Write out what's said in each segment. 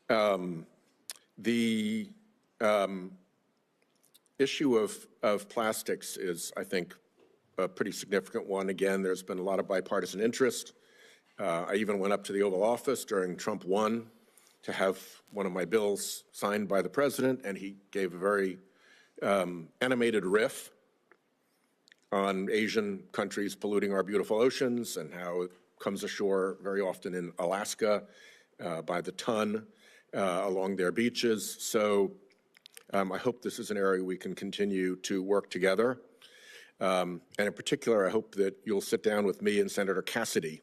The issue of plastics is, I think, a pretty significant one. Again, there's been a lot of bipartisan interest. I even went up to the Oval Office during Trump 1 to have one of my bills signed by the president, and he gave a very animated riff on Asian countries polluting our beautiful oceans and how it comes ashore very often in Alaska by the ton along their beaches. So I hope this is an area we can continue to work together. And in particular, I hope that you'll sit down with me and Senator Cassidy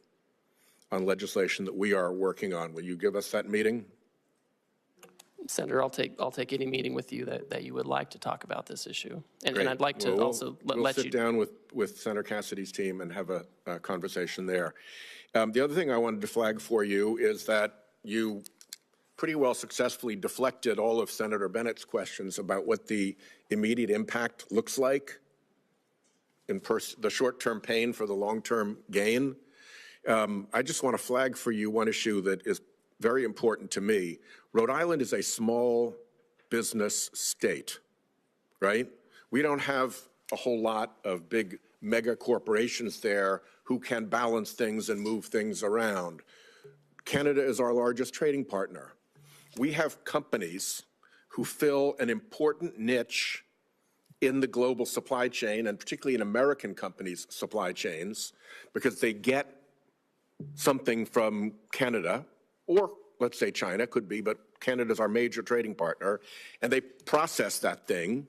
on legislation that we are working on. Will you give us that meeting? Senator, I'll take any meeting with you that you would like to talk about this issue. And I'd like to also let you... We'll sit down with Senator Cassidy's team and have a conversation there. The other thing I wanted to flag for you is that you pretty well successfully deflected all of Senator Bennett's questions about what the immediate impact looks like in the short-term pain for the long-term gain. I just want to flag for you one issue that is very important to me. Rhode Island is a small business state, right? We don't have a whole lot of big mega corporations there who can balance things and move things around. Canada is our largest trading partner. We have companies who fill an important niche in the global supply chain, and particularly in American companies' supply chains, because they get something from Canada, or let's say China, could be, but Canada's our major trading partner, and they process that thing,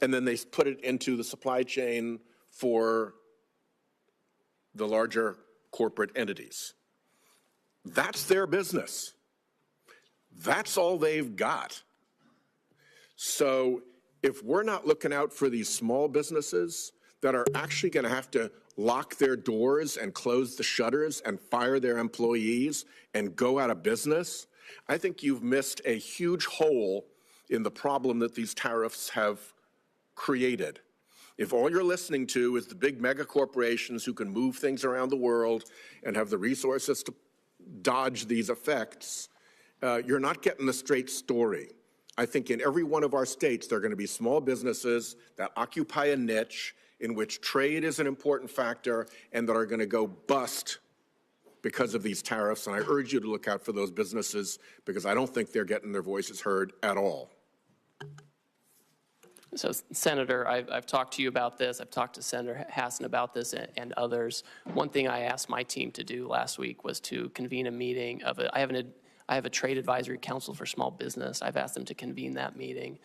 and then they put it into the supply chain for the larger corporate entities. That's their business. That's all they've got. So if we're not looking out for these small businesses that are actually going to have to lock their doors and close the shutters and fire their employees and go out of business, I think you've missed a huge hole in the problem that these tariffs have created. If all you're listening to is the big mega corporations who can move things around the world and have the resources to dodge these effects, you're not getting the straight story. I think in every one of our states, there are going to be small businesses that occupy a niche in which trade is an important factor and that are going to go bust because of these tariffs. And I urge you to look out for those businesses because I don't think they're getting their voices heard at all. So, Senator, I've talked to you about this. I've talked to Senator Hassan about this and others. One thing I asked my team to do last week was to convene a meeting of I have a trade advisory council for small business. I've asked them to convene that meeting.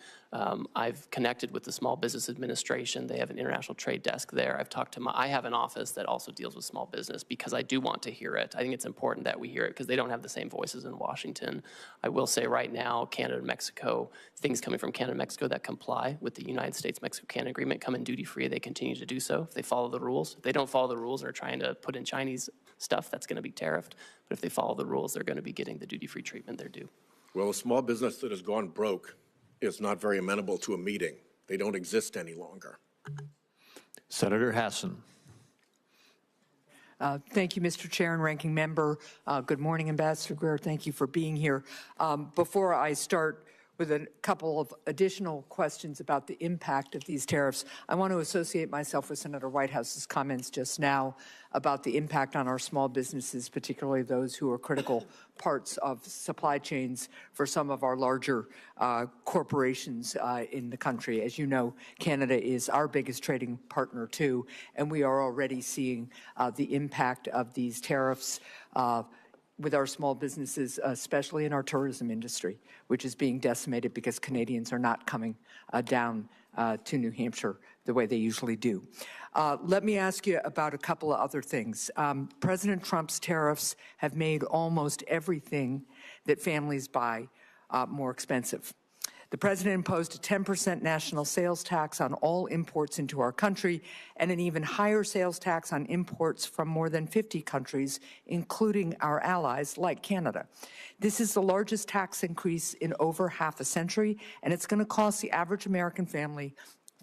I've connected with the Small Business Administration. They have an international trade desk there. I've talked to I have an office that also deals with small business because I do want to hear it. I think it's important that we hear it because they don't have the same voices in Washington. I will say right now, Canada and Mexico, things coming from Canada and Mexico that comply with the United States-Mexico-Canada Agreement come in duty-free. They continue to do so if they follow the rules. If they don't follow the rules and are trying to put in Chinese stuff, that's going to be tariffed. But if they follow the rules, they're going to be getting the duty-free treatment they're due. Well, a small business that has gone broke is not very amenable to a meeting. They don't exist any longer. Senator Hassan. Thank you, Mr. Chair and Ranking Member. Good morning, Ambassador Greer. Thank you for being here. Before I start with a couple of additional questions about the impact of these tariffs, I want to associate myself with Senator Whitehouse's comments just now about the impact on our small businesses, particularly those who are critical parts of supply chains for some of our larger corporations in the country. As you know, Canada is our biggest trading partner too, and we are already seeing the impact of these tariffs with our small businesses, especially in our tourism industry, which is being decimated because Canadians are not coming down to New Hampshire the way they usually do. Let me ask you about a couple of other things. President Trump's tariffs have made almost everything that families buy more expensive. The president imposed a 10% national sales tax on all imports into our country and an even higher sales tax on imports from more than 50 countries, including our allies like Canada. This is the largest tax increase in over half a century, and it's going to cost the average American family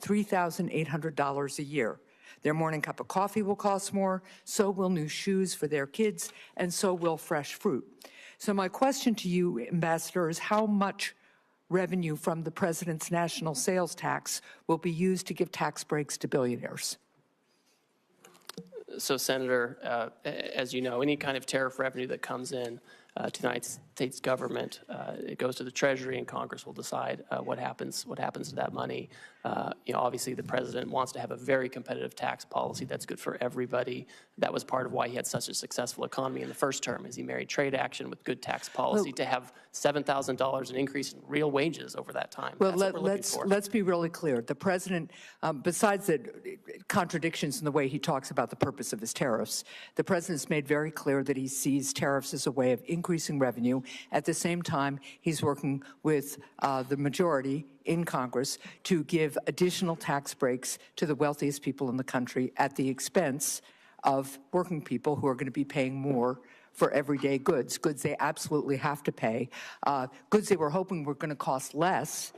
$3,800 a year. Their morning cup of coffee will cost more, so will new shoes for their kids, and so will fresh fruit. So my question to you, Ambassador, is how much revenue from the president's national sales tax will be used to give tax breaks to billionaires? So, Senator, as you know, any kind of tariff revenue that comes in to the United States government, it goes to the Treasury, and Congress will decide what happens to that money. Obviously, the president wants to have a very competitive tax policy that's good for everybody. That was part of why he had such a successful economy in the first term, as he married trade action with good tax policy to have $7,000 an increase in real wages over that time. Well, That's what we're looking for. let's be really clear. The president, besides the contradictions in the way he talks about the purpose of his tariffs, the president's made very clear that he sees tariffs as a way of increasing revenue. At the same time, he's working with the majority in Congress to give additional tax breaks to the wealthiest people in the country at the expense of working people who are going to be paying more for everyday goods they absolutely have to pay, goods they were hoping were going to cost less,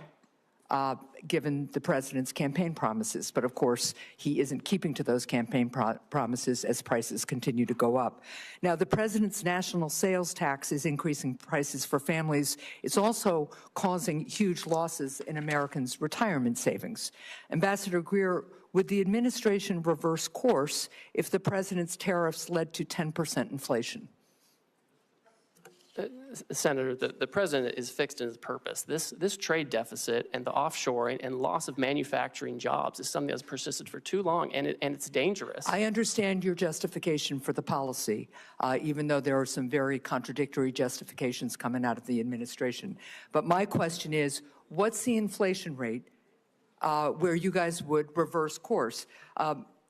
given the president's campaign promises. But of course, he isn't keeping to those campaign promises as prices continue to go up. Now, the president's national sales tax is increasing prices for families. It's also causing huge losses in Americans' retirement savings. Ambassador Greer, would the administration reverse course if the president's tariffs led to 10% inflation? Senator, the president is fixed in his purpose. This trade deficit and the offshoring and loss of manufacturing jobs is something that's persisted for too long, and it's dangerous. I understand your justification for the policy, even though there are some very contradictory justifications coming out of the administration. But my question is, what's the inflation rate where you guys would reverse course?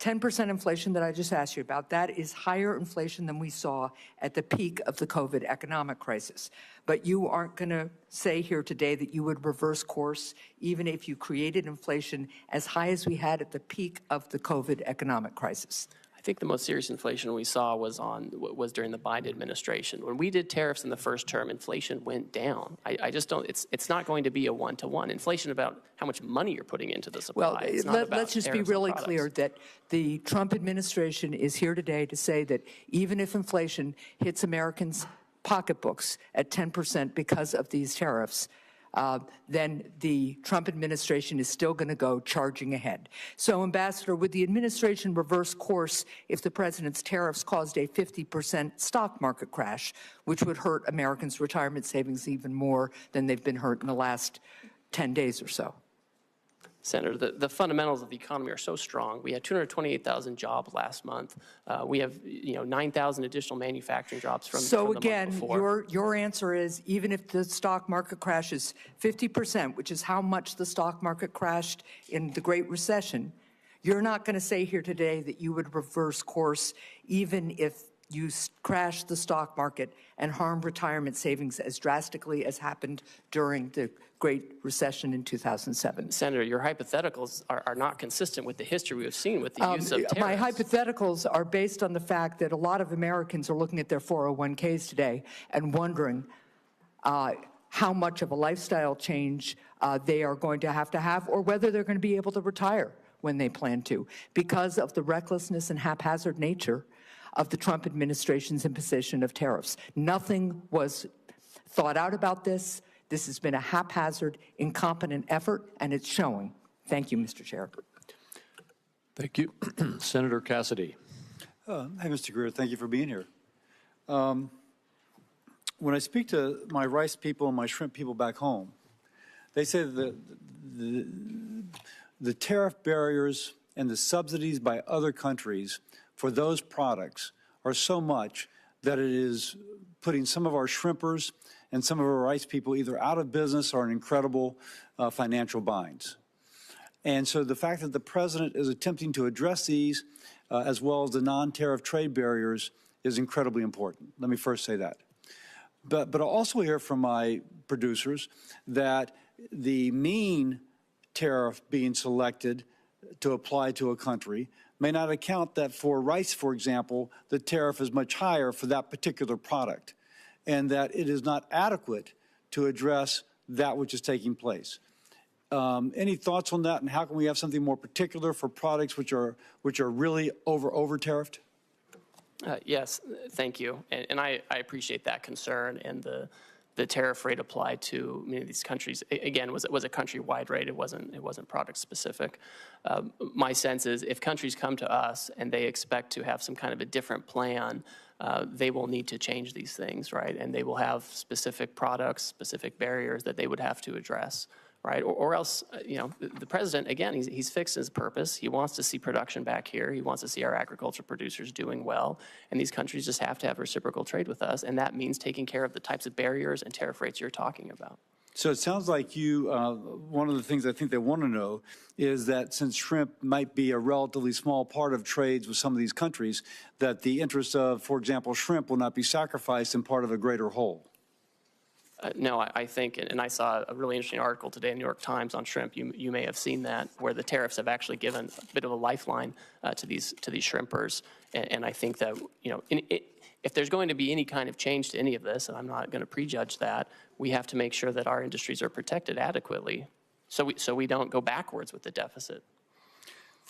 10% inflation that I just asked you about, that is higher inflation than we saw at the peak of the COVID economic crisis. But you aren't going to say here today that you would reverse course even if you created inflation as high as we had at the peak of the COVID economic crisis. I think the most serious inflation we saw was during the Biden administration. When we did tariffs in the first term, inflation went down. I just don't. It's not going to be a one-to-one. Inflation about how much money you're putting into the supply. Well, let's just be really clear that the Trump administration is here today to say that even if inflation hits Americans' pocketbooks at 10% because of these tariffs, then the Trump administration is still going to go charging ahead. So, Ambassador, would the administration reverse course if the president's tariffs caused a 50% stock market crash, which would hurt Americans' retirement savings even more than they've been hurt in the last 10 days or so? Senator, the fundamentals of the economy are so strong. We had 228,000 jobs last month. We have 9,000 additional manufacturing jobs from the month before. Your answer is even if the stock market crashes 50%, which is how much the stock market crashed in the Great Recession, you're not going to say here today that you would reverse course even if you crash the stock market and harm retirement savings as drastically as happened during the Great Recession in 2007. Senator, your hypotheticals are not consistent with the history we have seen with the use of tariffs. My hypotheticals are based on the fact that a lot of Americans are looking at their 401ks today and wondering how much of a lifestyle change they are going to have, or whether they're going to be able to retire when they plan to, because of the recklessness and haphazard nature of the Trump administration's imposition of tariffs. Nothing was thought out about this. This has been a haphazard, incompetent effort, and it's showing. Thank you, Mr. Chair. Thank you. Senator Cassidy. Hi, Mr. Greer. Thank you for being here. When I speak to my rice people and my shrimp people back home, they say that the tariff barriers and the subsidies by other countries for those products are so much that it is putting some of our shrimpers and some of our rice people either out of business or in incredible financial binds. And so the fact that the president is attempting to address these as well as the non-tariff trade barriers is incredibly important. Let me first say that. But I also hear from my producers that the mean tariff being selected to apply to a country may not account that for rice, for example, the tariff is much higher for that particular product, and that it is not adequate to address that which is taking place. Any thoughts on that, and how can we have something more particular for products which are really over tariffed? Yes, thank you. And I appreciate that concern, and the tariff rate applied to many of these countries, again, was a countrywide rate. It wasn't product specific. My sense is if countries come to us and they expect to have some kind of a different plan, they will need to change these things, right? And they will have specific products, specific barriers that they would have to address, right? Or else, the president, again, he's fixed his purpose. He wants to see production back here. He wants to see our agriculture producers doing well. And these countries just have to have reciprocal trade with us. And that means taking care of the types of barriers and tariff rates you're talking about. So it sounds like you, one of the things I think they want to know is that since shrimp might be a relatively small part of trades with some of these countries, that the interest of, for example, shrimp will not be sacrificed in part of a greater whole. No, I think, and I saw a really interesting article today in the New York Times on shrimp. You may have seen that, where the tariffs have actually given a bit of a lifeline to these shrimpers. And I think that if there's going to be any kind of change to any of this, and I'm not going to prejudge that, we have to make sure that our industries are protected adequately, so we don't go backwards with the deficit.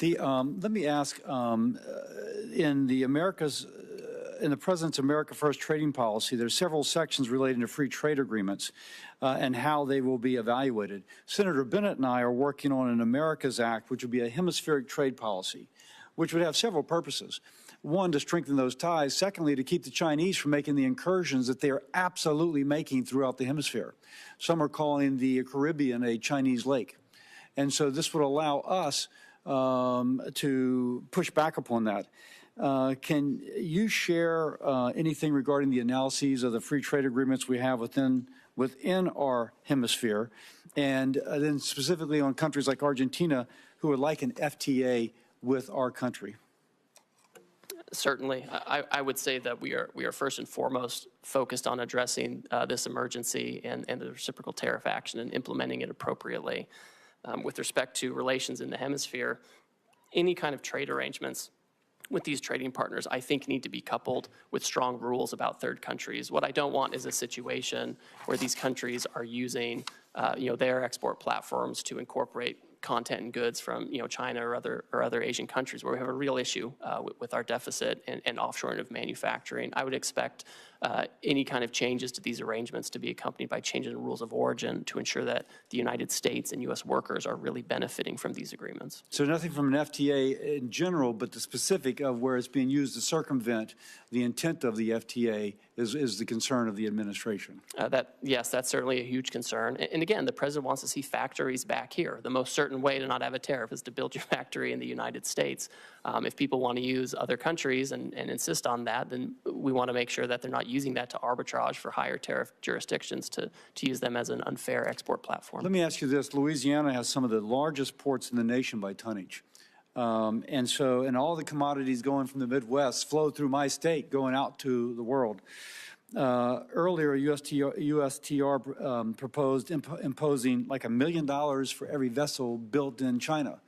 Let me ask, in the President's America First trading policy, there's several sections relating to free trade agreements and how they will be evaluated. Senator Bennett and I are working on an America's Act, which would be a hemispheric trade policy, which would have several purposes. One, to strengthen those ties. Secondly, to keep the Chinese from making the incursions that they are absolutely making throughout the hemisphere. Some are calling the Caribbean a Chinese lake. And so this would allow us to push back upon that. Can you share anything regarding the analyses of the free trade agreements we have within our hemisphere, and then specifically on countries like Argentina who would like an FTA with our country? Certainly. I would say that we are first and foremost focused on addressing this emergency and the reciprocal tariff action and implementing it appropriately. With respect to relations in the hemisphere, any kind of trade arrangements with these trading partners, I think, need to be coupled with strong rules about third countries. What I don't want is a situation where these countries are using, their export platforms to incorporate content and goods from, China or other Asian countries, where we have a real issue with our deficit and offshoring of manufacturing. I would expect any kind of changes to these arrangements to be accompanied by changes in rules of origin to ensure that the United States and U.S. workers are really benefiting from these agreements. So nothing from an FTA in general, but the specific of where it's being used to circumvent the intent of the FTA is the concern of the administration. Yes, that's certainly a huge concern. And again, the president wants to see factories back here. The most certain way to not have a tariff is to build your factory in the United States. If people want to use other countries and insist on that, then we want to make sure that they're not using that to arbitrage for higher tariff jurisdictions to use them as an unfair export platform. Let me ask you this. Louisiana has some of the largest ports in the nation by tonnage. And all the commodities going from the Midwest flow through my state going out to the world. Earlier, USTR proposed imposing like $1 million for every vessel built in China.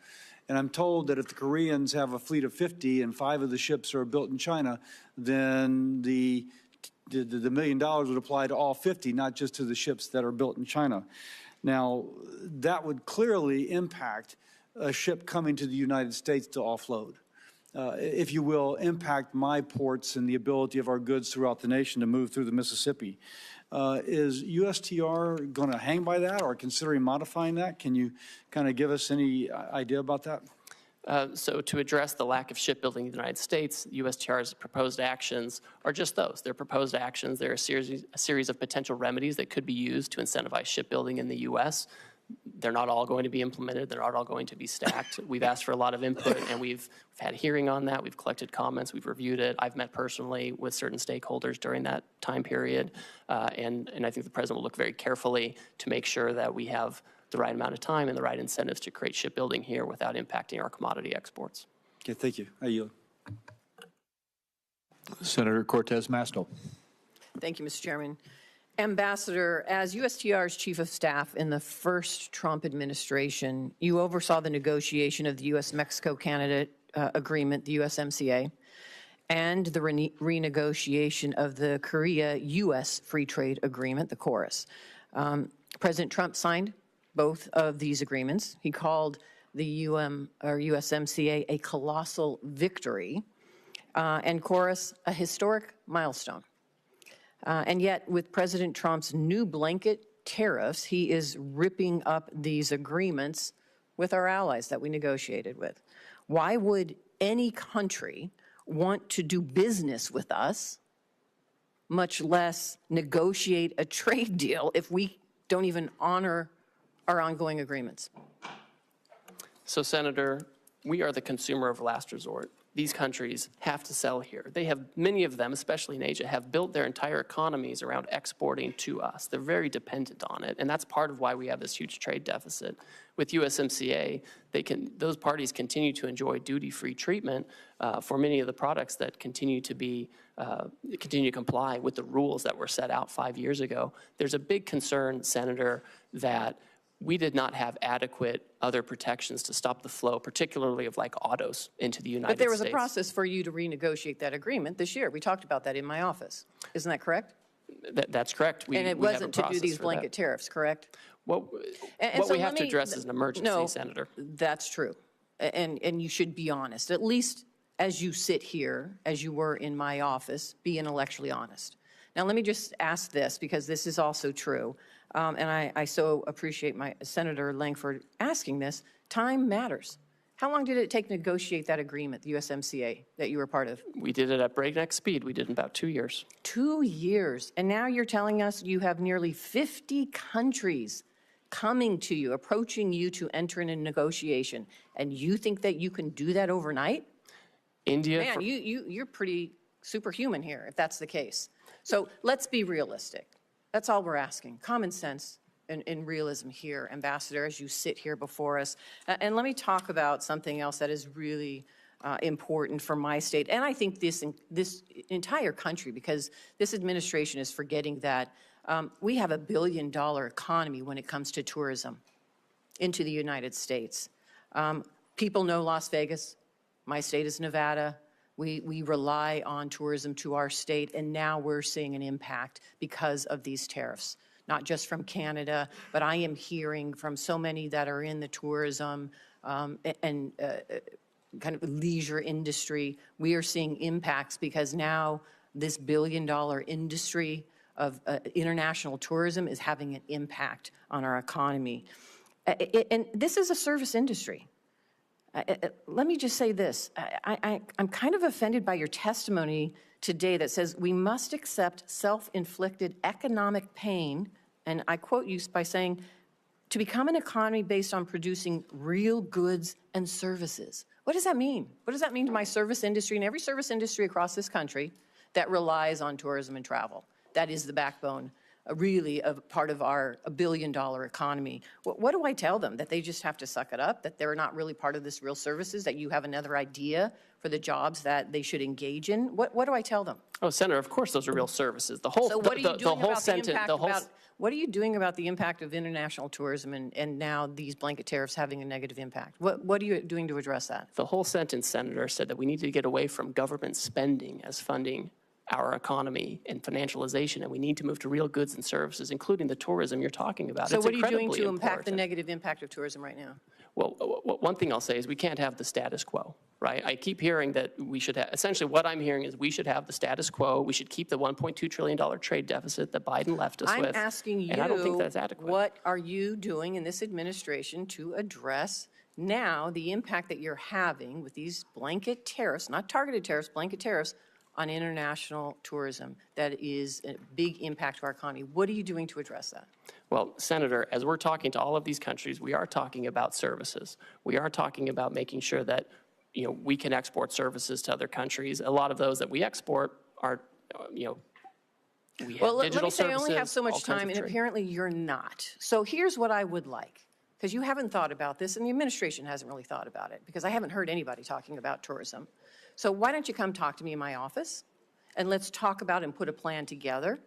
And I'm told that if the Koreans have a fleet of 50 and 5 of the ships are built in China, then the $1 million would apply to all 50, not just to the ships that are built in China. Now, that would clearly impact a ship coming to the United States to offload. If you will, impact my ports and the ability of our goods throughout the nation to move through the Mississippi. Is USTR going to hang by that or considering modifying that? Can you kind of give us any idea about that? So to address the lack of shipbuilding in the United States, USTR's proposed actions are just those. They're proposed actions. They're a series of potential remedies that could be used to incentivize shipbuilding in the U.S. They're not all going to be implemented. They're not all going to be stacked. We've asked for a lot of input, and we've had a hearing on that. We've collected comments. We've reviewed it. I've met personally with certain stakeholders during that time period, and I think the president will look very carefully to make sure that we have the right amount of time and the right incentives to create shipbuilding here without impacting our commodity exports. Okay, thank you. I yield. Senator Cortez Masto. Thank you, Mr. Chairman. Ambassador, as USTR's Chief of Staff in the first Trump administration, you oversaw the negotiation of the U.S.-Mexico-Canada agreement, the USMCA, and the renegotiation of the Korea-U.S. Free Trade Agreement, the KORUS. President Trump signed both of these agreements. He called the USMCA a colossal victory. and chorus, a historic milestone. And yet, with President Trump's new blanket tariffs, he is ripping up these agreements with our allies that we negotiated with. Why would any country want to do business with us, much less negotiate a trade deal, if we don't even honor our ongoing agreements? So, Senator, we are the consumer of last resort. These countries have to sell here. They have, many of them, especially in Asia, have built their entire economies around exporting to us. They're very dependent on it, and that's part of why we have this huge trade deficit. With USMCA, those parties continue to enjoy duty-free treatment for many of the products that continue to comply with the rules that were set out 5 years ago. There's a big concern, Senator, that we did not have adequate other protections to stop the flow, particularly of like autos into the United States. But there was a process for you to renegotiate that agreement this year. We talked about that in my office. Isn't that correct? That's correct. And it wasn't to do these blanket tariffs, correct? What we have to address is an emergency, Senator. That's true. And you should be honest. At least as you sit here, as you were in my office, be intellectually honest. Now, let me just ask this, because this is also true. And I so appreciate my Senator Lankford asking this. Time matters. How long did it take to negotiate that agreement, the USMCA, that you were part of? We did it at breakneck speed. We did it in about 2 years. 2 years. And now you're telling us you have nearly 50 countries coming to you, approaching you to enter in a negotiation. And you think that you can do that overnight? India. Man, you're pretty superhuman here, if that's the case. So let's be realistic. That's all we're asking. Common sense and realism here, Ambassador, as you sit here before us. And let me talk about something else that is really important for my state, and I think this entire country, because this administration is forgetting that we have $1 billion economy when it comes to tourism into the United States. People know Las Vegas. My state is Nevada. We rely on tourism to our state, and now we're seeing an impact because of these tariffs, not just from Canada, but I am hearing from so many that are in the tourism and kind of leisure industry. We are seeing impacts because now this $1 billion industry of international tourism is having an impact on our economy. And this is a service industry. Let me just say this. I'm kind of offended by your testimony today that says we must accept self-inflicted economic pain, and I quote you by saying, to become an economy based on producing real goods and services. What does that mean? What does that mean to my service industry and every service industry across this country that relies on tourism and travel? That is the backbone, really, of part of our $1 billion economy. What do I tell them? That they just have to suck it up? That they're not really part of this real services? That you have another idea for the jobs that they should engage in? What do I tell them? Oh, Senator, of course those are real services. The So what are you doing what are you doing about the impact of international tourism and now these blanket tariffs having a negative impact? What are you doing to address that? The whole sentence, Senator, said that we need to get away from government spending as funding our economy and financialization, and we need to move to real goods and services, including the tourism you're talking about. So it's what are you doing to important. impact the negative impact of tourism right now? Well, one thing I'll say is we can't have the status quo, right? I keep hearing that we should have, essentially what I'm hearing is we should have the status quo. We should keep the $1.2 trillion trade deficit that Biden left us with. I'm asking you, and I don't think that's adequate. What are you doing in this administration to address now the impact that you're having with these blanket tariffs, not targeted tariffs, blanket tariffs, on international tourism that is a big impact to our economy? What are you doing to address that? Well, Senator, as we're talking to all of these countries, we are talking about services. We are talking about making sure that we can export services to other countries. A lot of those that we export are, we have well, digital let me say services, I only have so all much kinds time, of and trade. apparently you're not. So here's what I would like, because you haven't thought about this, and the administration hasn't really thought about it, because I haven't heard anybody talking about tourism. So why don't you come talk to me in my office, and let's talk about and put a plan together,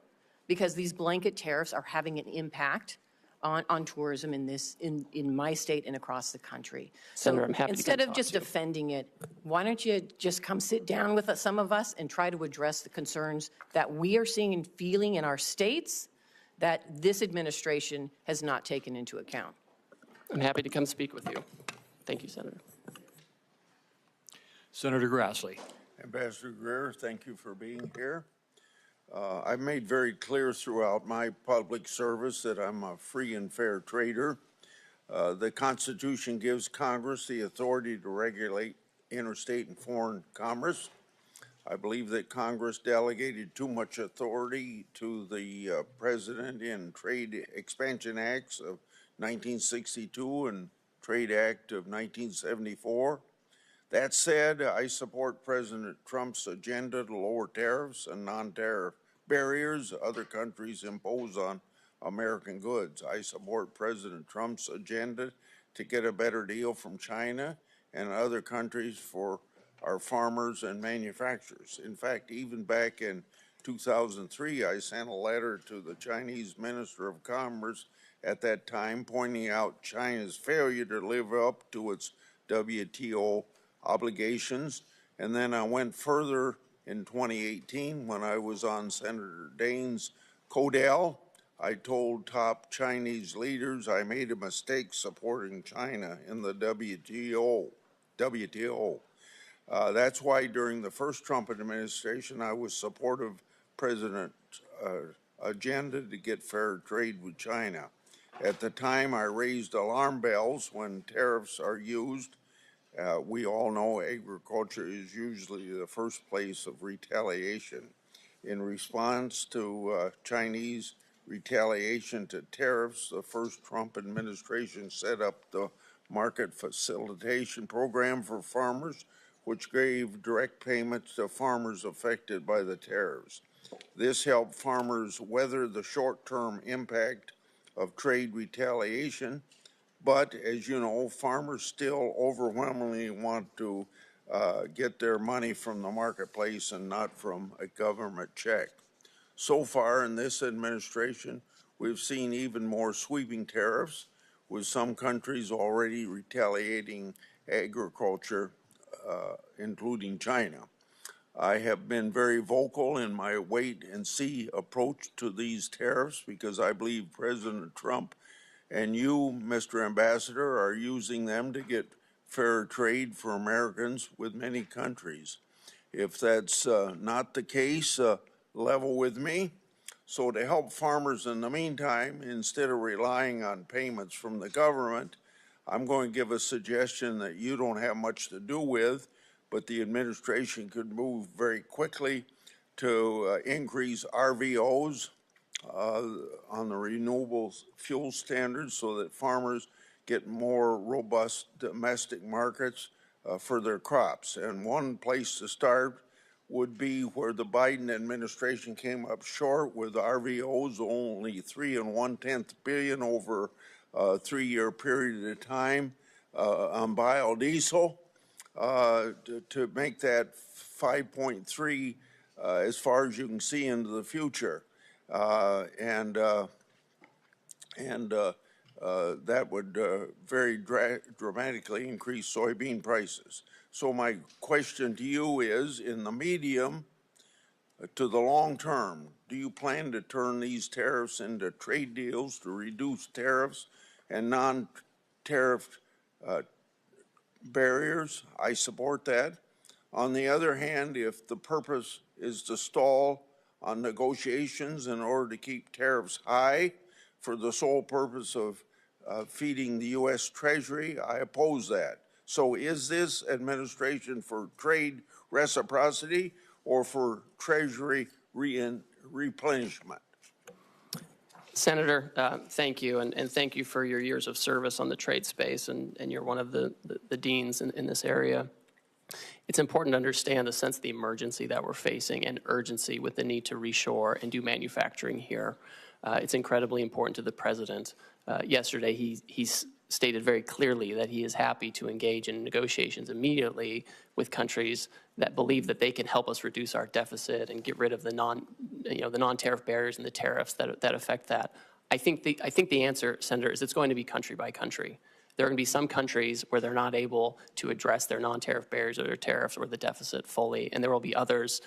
because these blanket tariffs are having an impact on tourism in my state and across the country. Senator, So I'm happy to instead come of talk just to you. defending it, why don't you just come sit down with some of us and try to address the concerns that we are seeing and feeling in our states that this administration has not taken into account? I'm happy to come speak with you. Thank you, Senator. Senator Grassley. Ambassador Greer, thank you for being here. I've made very clear throughout my public service that I'm a free and fair trader. The Constitution gives Congress the authority to regulate interstate and foreign commerce. I believe that Congress delegated too much authority to the President in Trade Expansion Acts of 1962 and Trade Act of 1974. That said, I support President Trump's agenda to lower tariffs and non-tariff barriers other countries impose on American goods. I support President Trump's agenda to get a better deal from China and other countries for our farmers and manufacturers. In fact, even back in 2003, I sent a letter to the Chinese Minister of Commerce at that time pointing out China's failure to live up to its WTO obligations. And then I went further in 2018 when I was on Senator Daines' Codell. I told top Chinese leaders I made a mistake supporting China in the WTO. That's why during the first Trump administration, I was supportive of President's agenda to get fair trade with China. At the time, I raised alarm bells when tariffs are used. We all know agriculture is usually the first place of retaliation. In response to Chinese retaliation to tariffs, the first Trump administration set up the Market Facilitation Program for farmers, which gave direct payments to farmers affected by the tariffs. This helped farmers weather the short-term impact of trade retaliation. But as you know, farmers still overwhelmingly want to get their money from the marketplace and not from a government check. So far in this administration, we've seen even more sweeping tariffs, with some countries already retaliating agriculture, including China. I have been very vocal in my wait and see approach to these tariffs because I believe President Trump and you, Mr. Ambassador, are using them to get fair trade for Americans with many countries. If that's not the case, level with me. So to help farmers in the meantime, instead of relying on payments from the government, I'm going to give a suggestion that you don't have much to do with, but the administration could move very quickly to increase RVOs on the renewable fuel standards so that farmers get more robust domestic markets for their crops. And one place to start would be where the Biden administration came up short with RVOs, only 3 1/10 billion over a 3-year period at a time on biodiesel, to make that 5.3 as far as you can see into the future. That would very dramatically increase soybean prices. So my question to you is, in the medium to the long term, do you plan to turn these tariffs into trade deals to reduce tariffs and non-tariff barriers? I support that. On the other hand, if the purpose is to stall on negotiations in order to keep tariffs high for the sole purpose of feeding the U.S. Treasury, I oppose that. So is this administration for trade reciprocity or for Treasury replenishment? Senator, thank you, and thank you for your years of service on the trade space, and you're one of the deans in this area. It's important to understand the sense of the emergency that we're facing and urgency with the need to reshore and do manufacturing here. It's incredibly important to the president. Yesterday, he stated very clearly that he is happy to engage in negotiations immediately with countries that believe that they can help us reduce our deficit and get rid of the non-tariff barriers and the tariffs that affect that. I think the answer, Senator, is it's going to be country by country. There are going to be some countries where they're not able to address their non-tariff barriers or their tariffs or the deficit fully, and there will be others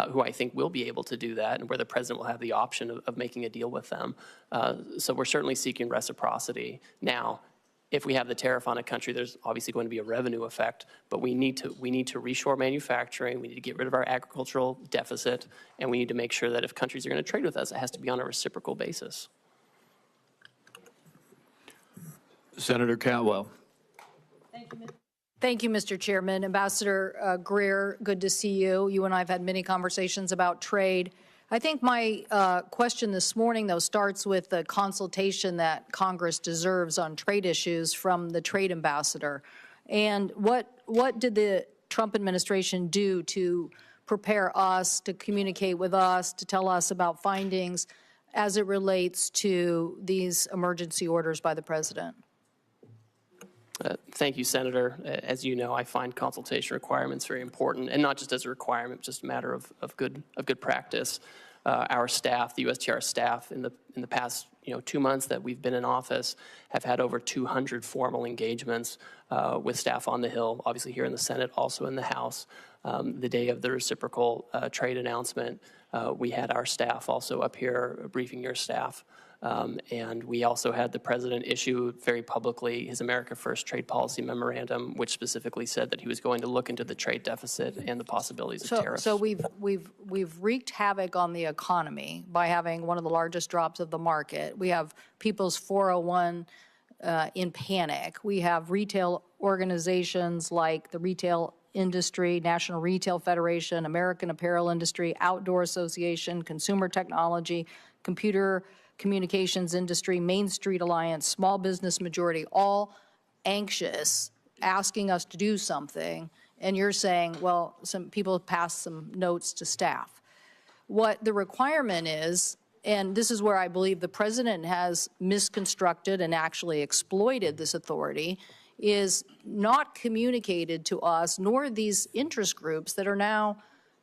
who I think will be able to do that, and where the president will have the option of making a deal with them. So we're certainly seeking reciprocity. Now, if we have the tariff on a country, there's obviously going to be a revenue effect, but we need to reshore manufacturing, we need to get rid of our agricultural deficit, and we need to make sure that if countries are going to trade with us, it has to be on a reciprocal basis. Senator Cantwell. Thank you, Mr. Chairman. Ambassador Greer, good to see you. You and I have had many conversations about trade. I think my question this morning, though, starts with the consultation that Congress deserves on trade issues from the trade ambassador. And what did the Trump administration do to prepare us, to communicate with us, to tell us about findings as it relates to these emergency orders by the president? Thank you, Senator. As you know, I find consultation requirements very important, and not just as a requirement, just a matter of good practice. Our staff, the USTR staff, in the past 2 months that we've been in office, have had over 200 formal engagements with staff on the Hill, obviously here in the Senate, also in the House. The day of the reciprocal trade announcement, we had our staff also up here briefing your staff. And we also had the president issue very publicly his America First trade policy memorandum, which specifically said that he was going to look into the trade deficit and the possibilities of tariffs. So we've wreaked havoc on the economy by having one of the largest drops of the market. We have people's 401 in panic. We have retail organizations like the Retail Industry, National Retail Federation, American Apparel Industry, Outdoor Association, Consumer Technology, Computer Communications Industry, Main Street Alliance, Small Business Majority, all anxious, asking us to do something, and you're saying, well, some people passed some notes to staff. What the requirement is, and this is where I believe the president has misconstructed and actually exploited this authority, is not communicated to us, nor these interest groups that are now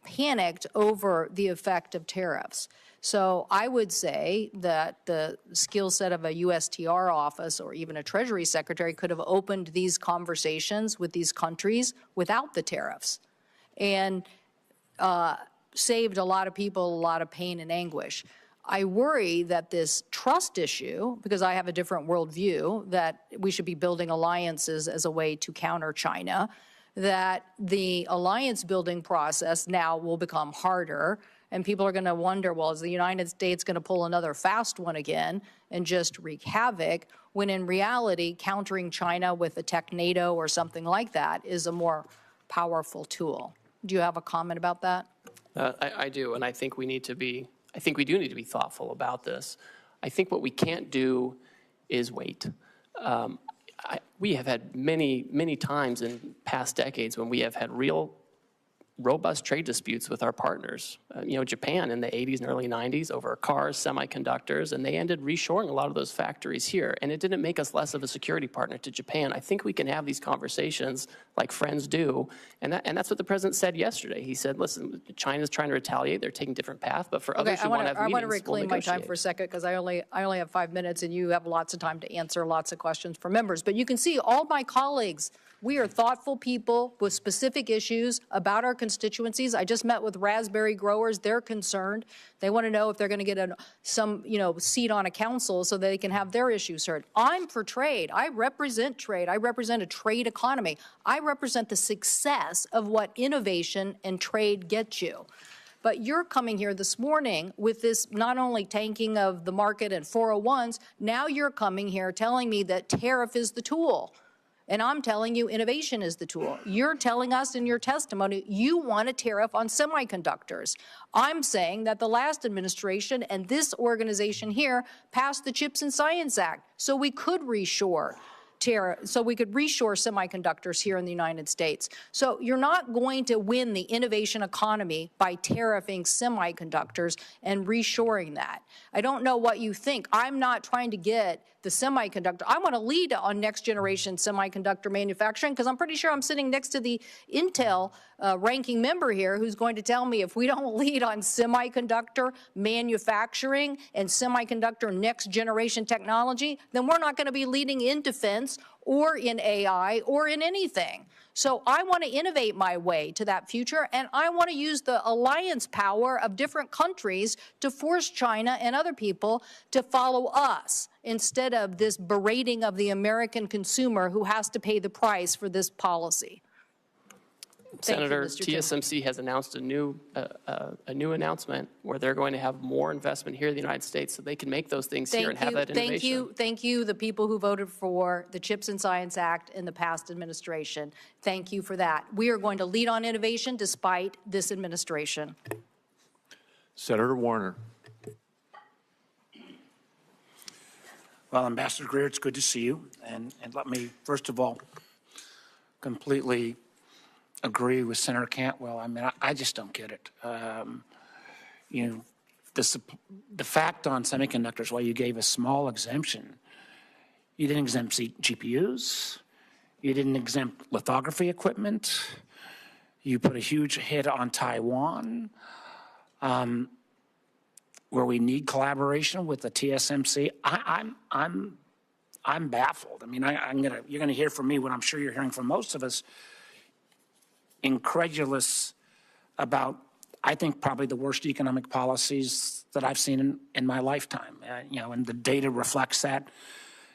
panicked over the effect of tariffs. So I would say that the skill set of a USTR office or even a Treasury Secretary could have opened these conversations with these countries without the tariffs and saved a lot of people a lot of pain and anguish. I worry that this trust issue, because I have a different worldview, that we should be building alliances as a way to counter China, that the alliance building process now will become harder. And people are going to wonder, well, is the United States going to pull another fast one again and just wreak havoc, when in reality, countering China with a tech NATO or something like that is a more powerful tool. Do you have a comment about that? I do, and I think we do need to be thoughtful about this. I think what we can't do is wait. We have had many times in past decades when we have had real robust trade disputes with our partners. Japan in the 80s and early 90s over cars, semiconductors, and they ended reshoring a lot of those factories here. And it didn't make us less of a security partner to Japan. I think we can have these conversations like friends do. And that's what the president said yesterday. He said, listen, China's trying to retaliate. They're taking a different path. But for others who want to have meetings, I want to reclaim my time for a second, because I only have 5 minutes and you have lots of time to answer lots of questions from members. But you can see all my colleagues, we are thoughtful people with specific issues about our constituencies. I just met with raspberry growers. They're concerned. They want to know if they're going to get some seat on a council so they can have their issues heard. I'm for trade. I represent trade. I represent a trade economy. I represent the success of what innovation and trade get you. But you're coming here this morning with this not only tanking of the market and 401s, now you're coming here telling me that tariff is the tool. And I'm telling you innovation is the tool. You're telling us in your testimony you want a tariff on semiconductors. I'm saying that the last administration and this organization here passed the CHIPS and Science Act so we could reshore semiconductors here in the United States. So you're not going to win the innovation economy by tariffing semiconductors and reshoring that. I don't know what you think. I'm not trying to get the semiconductor. I want to lead on next generation semiconductor manufacturing, because I'm pretty sure I'm sitting next to the Intel ranking member here who's going to tell me if we don't lead on semiconductor manufacturing and semiconductor next generation technology, then we're not going to be leading in defense or in AI or in anything. So I want to innovate my way to that future, and I want to use the alliance power of different countries to force China and other people to follow us instead of this berating of the American consumer who has to pay the price for this policy. Thank you, Senator, Mr. Chairman. TSMC has announced a new announcement where they're going to have more investment here in the United States so they can make those things here and have that innovation. Thank you, the people who voted for the CHIPS and Science Act in the past administration. Thank you for that. We are going to lead on innovation despite this administration. Senator Warner. Well, Ambassador Greer, it's good to see you. And let me, first of all, completely agree with Senator Cantwell. I mean, I just don't get it. You know, the fact on semiconductors, while you gave a small exemption, you didn't exempt GPUs, you didn't exempt lithography equipment, you put a huge hit on Taiwan, where we need collaboration with the TSMC. I'm baffled. I mean, you're gonna hear from me what I'm sure you're hearing from most of us, incredulous about, I think, probably the worst economic policies that I've seen in my lifetime. You know, and the data reflects that.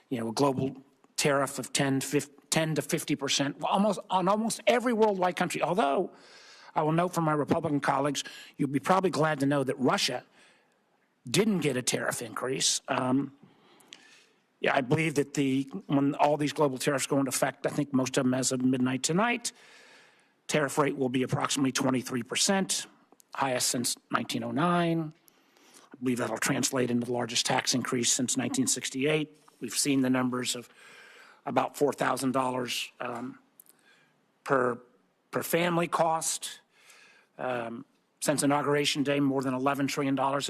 You know, a global tariff of 10 to 50%, on almost every worldwide country. Although, I will note from my Republican colleagues, you'll be probably glad to know that Russia didn't get a tariff increase. Yeah, I believe that when all these global tariffs go into effect, I think most of them as of midnight tonight, tariff rate will be approximately 23%, highest since 1909. I believe that'll translate into the largest tax increase since 1968. We've seen the numbers of about $4,000 per family cost. Since Inauguration Day, more than $11 trillion has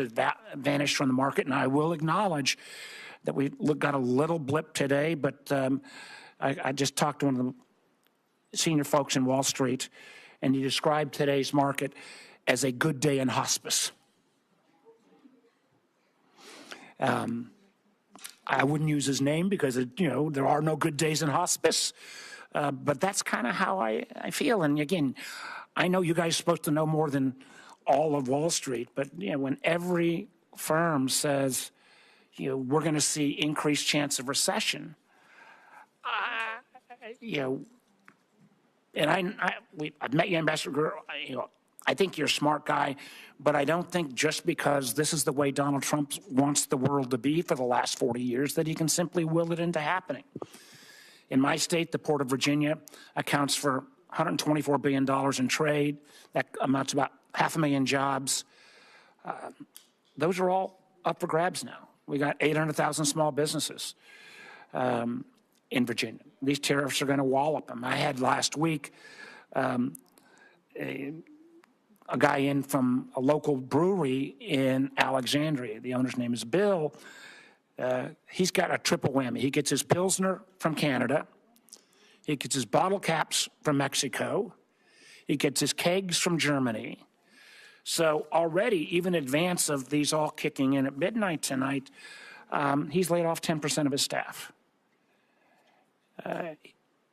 vanished from the market, and I will acknowledge that we got a little blip today, but I just talked to one of the senior folks in Wall Street, and he described today's market as a good day in hospice. I wouldn't use his name because, you know, there are no good days in hospice, but that's kind of how I feel. And again, I know you guys are supposed to know more than all of Wall Street, but you know, when every firm says, you know, we're going to see increased chance of recession, you know, and I've met you, Ambassador Greer. You know, I think you're a smart guy, but I don't think just because this is the way Donald Trump wants the world to be for the last 40 years that he can simply will it into happening. In my state, the Port of Virginia accounts for $124 billion in trade. That amounts to about 500,000 jobs. Those are all up for grabs now. We got 800,000 small businesses in Virginia. These tariffs are going to wallop them. I had last week a guy in from a local brewery in Alexandria. The owner's name is Bill. He's got a triple whammy. He gets his Pilsner from Canada. He gets his bottle caps from Mexico. He gets his kegs from Germany. So already, even in advance of these all kicking in at midnight tonight, he's laid off 10% of his staff.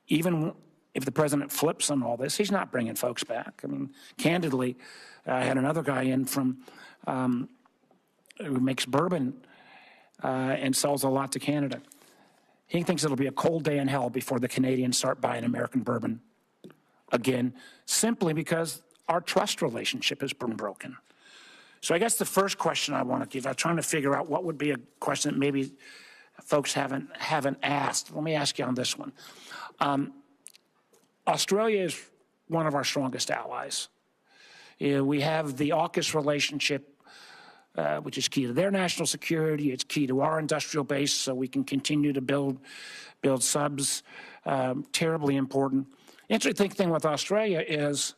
Even if the president flips on all this, he's not bringing folks back. I mean, candidly, I had another guy in from who makes bourbon and sells a lot to Canada. He thinks it'll be a cold day in hell before the Canadians start buying American bourbon again, simply because our trust relationship has been broken. So I guess the first question I want to give, I'm trying to figure out what would be a question that maybe folks haven't asked. Let me ask you on this one. Australia is one of our strongest allies. We have the AUKUS relationship, which is key to their national security. It's key to our industrial base, so we can continue to build subs. Terribly important. Interesting thing with Australia is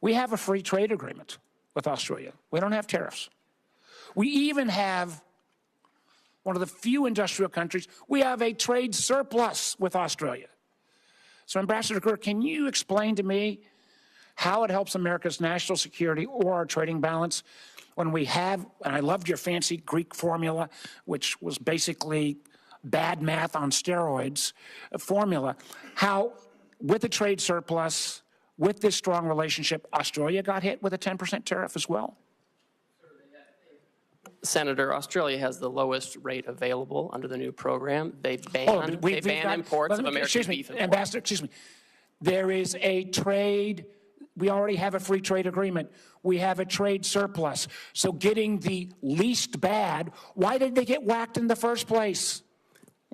we have a free trade agreement with Australia. We don't have tariffs. We even have one of the few industrial countries, we have a trade surplus with Australia. So Ambassador Greer, can you explain to me how it helps America's national security or our trading balance when we have, and I loved your fancy Greek formula, which was basically bad math on steroids formula, how with a trade surplus, with this strong relationship, Australia got hit with a 10% tariff as well? Senator, Australia has the lowest rate available under the new program. They ban imports of American beef and pork. Ambassador, excuse me. There is a trade, we already have a free trade agreement. We have a trade surplus. So getting the least bad, why did they get whacked in the first place?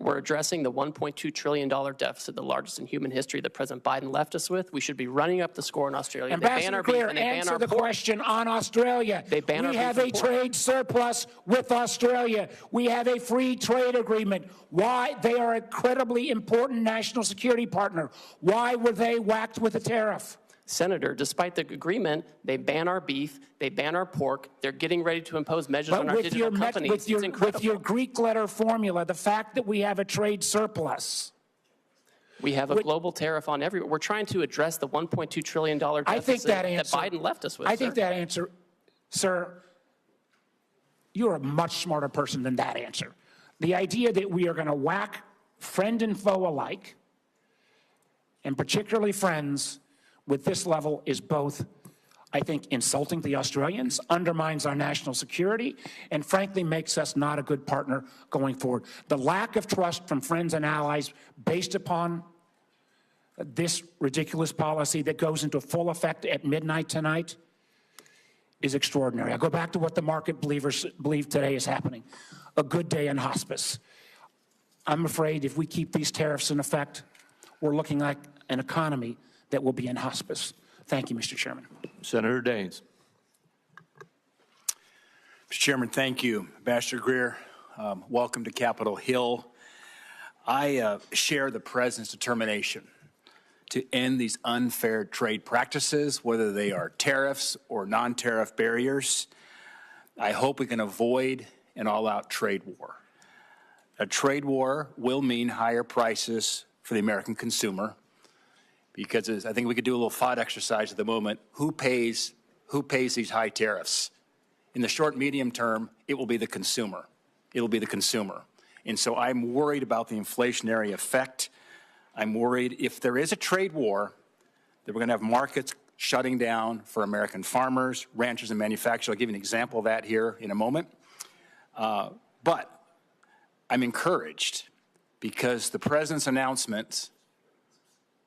We're addressing the $1.2 trillion deficit, the largest in human history that President Biden left us with. We should be running up the score in Australia. Ambassador Greer, answer the question on Australia. We have a trade surplus with Australia. We have a free trade agreement. Why? They are an incredibly important national security partner. Why were they whacked with a tariff? Senator, despite the agreement, they ban our beef, they ban our pork. They're getting ready to impose measures on our digital companies. It's incredible. With your Greek letter formula, the fact that we have a trade surplus. We have a global tariff on everywhere. We're trying to address the $1.2 trillion deficit that Biden left us with. I think that answer, sir, you're a much smarter person than that answer. The idea that we are going to whack friend and foe alike, and particularly friends, with this level is both, I think, insulting the Australians, undermines our national security, and frankly makes us not a good partner going forward. The lack of trust from friends and allies based upon this ridiculous policy that goes into full effect at midnight tonight is extraordinary. I go back to what the market believers believe today is happening. A good day in hospice. I'm afraid if we keep these tariffs in effect, we're looking like an economy that will be in hospice. Thank you, Mr. Chairman. Senator Daines. Mr. Chairman, thank you. Ambassador Greer, welcome to Capitol Hill. I share the President's determination to end these unfair trade practices, whether they are tariffs or non-tariff barriers. I hope we can avoid an all-out trade war. A trade war will mean higher prices for the American consumer, because I think we could do a little thought exercise at the moment. Who pays these high tariffs? In the short, medium term, it will be the consumer. It'll be the consumer. And so I'm worried about the inflationary effect. I'm worried if there is a trade war, that we're going to have markets shutting down for American farmers, ranchers, and manufacturers. I'll give you an example of that here in a moment. But I'm encouraged because the President's announcement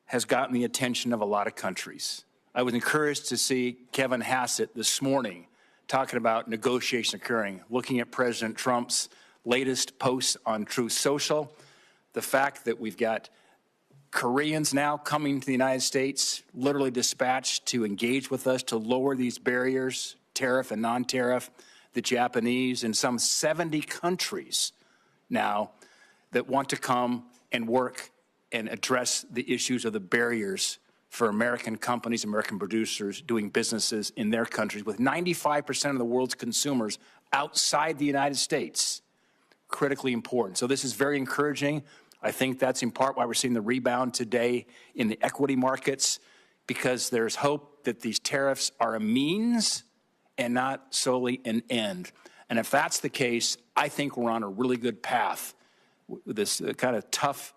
has gotten the attention of a lot of countries. I was encouraged to see Kevin Hassett this morning talking about negotiation occurring, looking at President Trump's latest posts on Truth Social, the fact that we've got Koreans now coming to the United States, literally dispatched to engage with us to lower these barriers, tariff and non-tariff, the Japanese, and some 70 countries now that want to come and work and address the issues of the barriers for American companies, American producers doing businesses in their countries with 95% of the world's consumers outside the United States. Critically important. So this is very encouraging. I think that's in part why we're seeing the rebound today in the equity markets, because there's hope that these tariffs are a means and not solely an end. And if that's the case, I think we're on a really good path with this kind of tough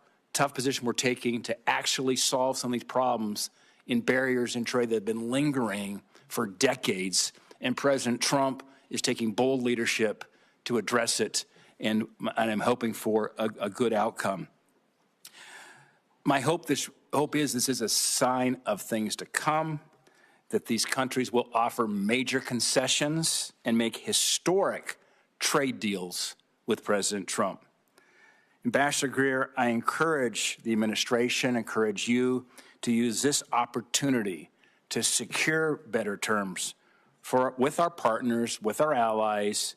position we're taking to actually solve some of these problems in barriers in trade that have been lingering for decades. And President Trump is taking bold leadership to address it, and I'm hoping for a good outcome. My hope is this is a sign of things to come, that these countries will offer major concessions and make historic trade deals with President Trump. Ambassador Greer, I encourage the administration, encourage you to use this opportunity to secure better terms with our partners, with our allies,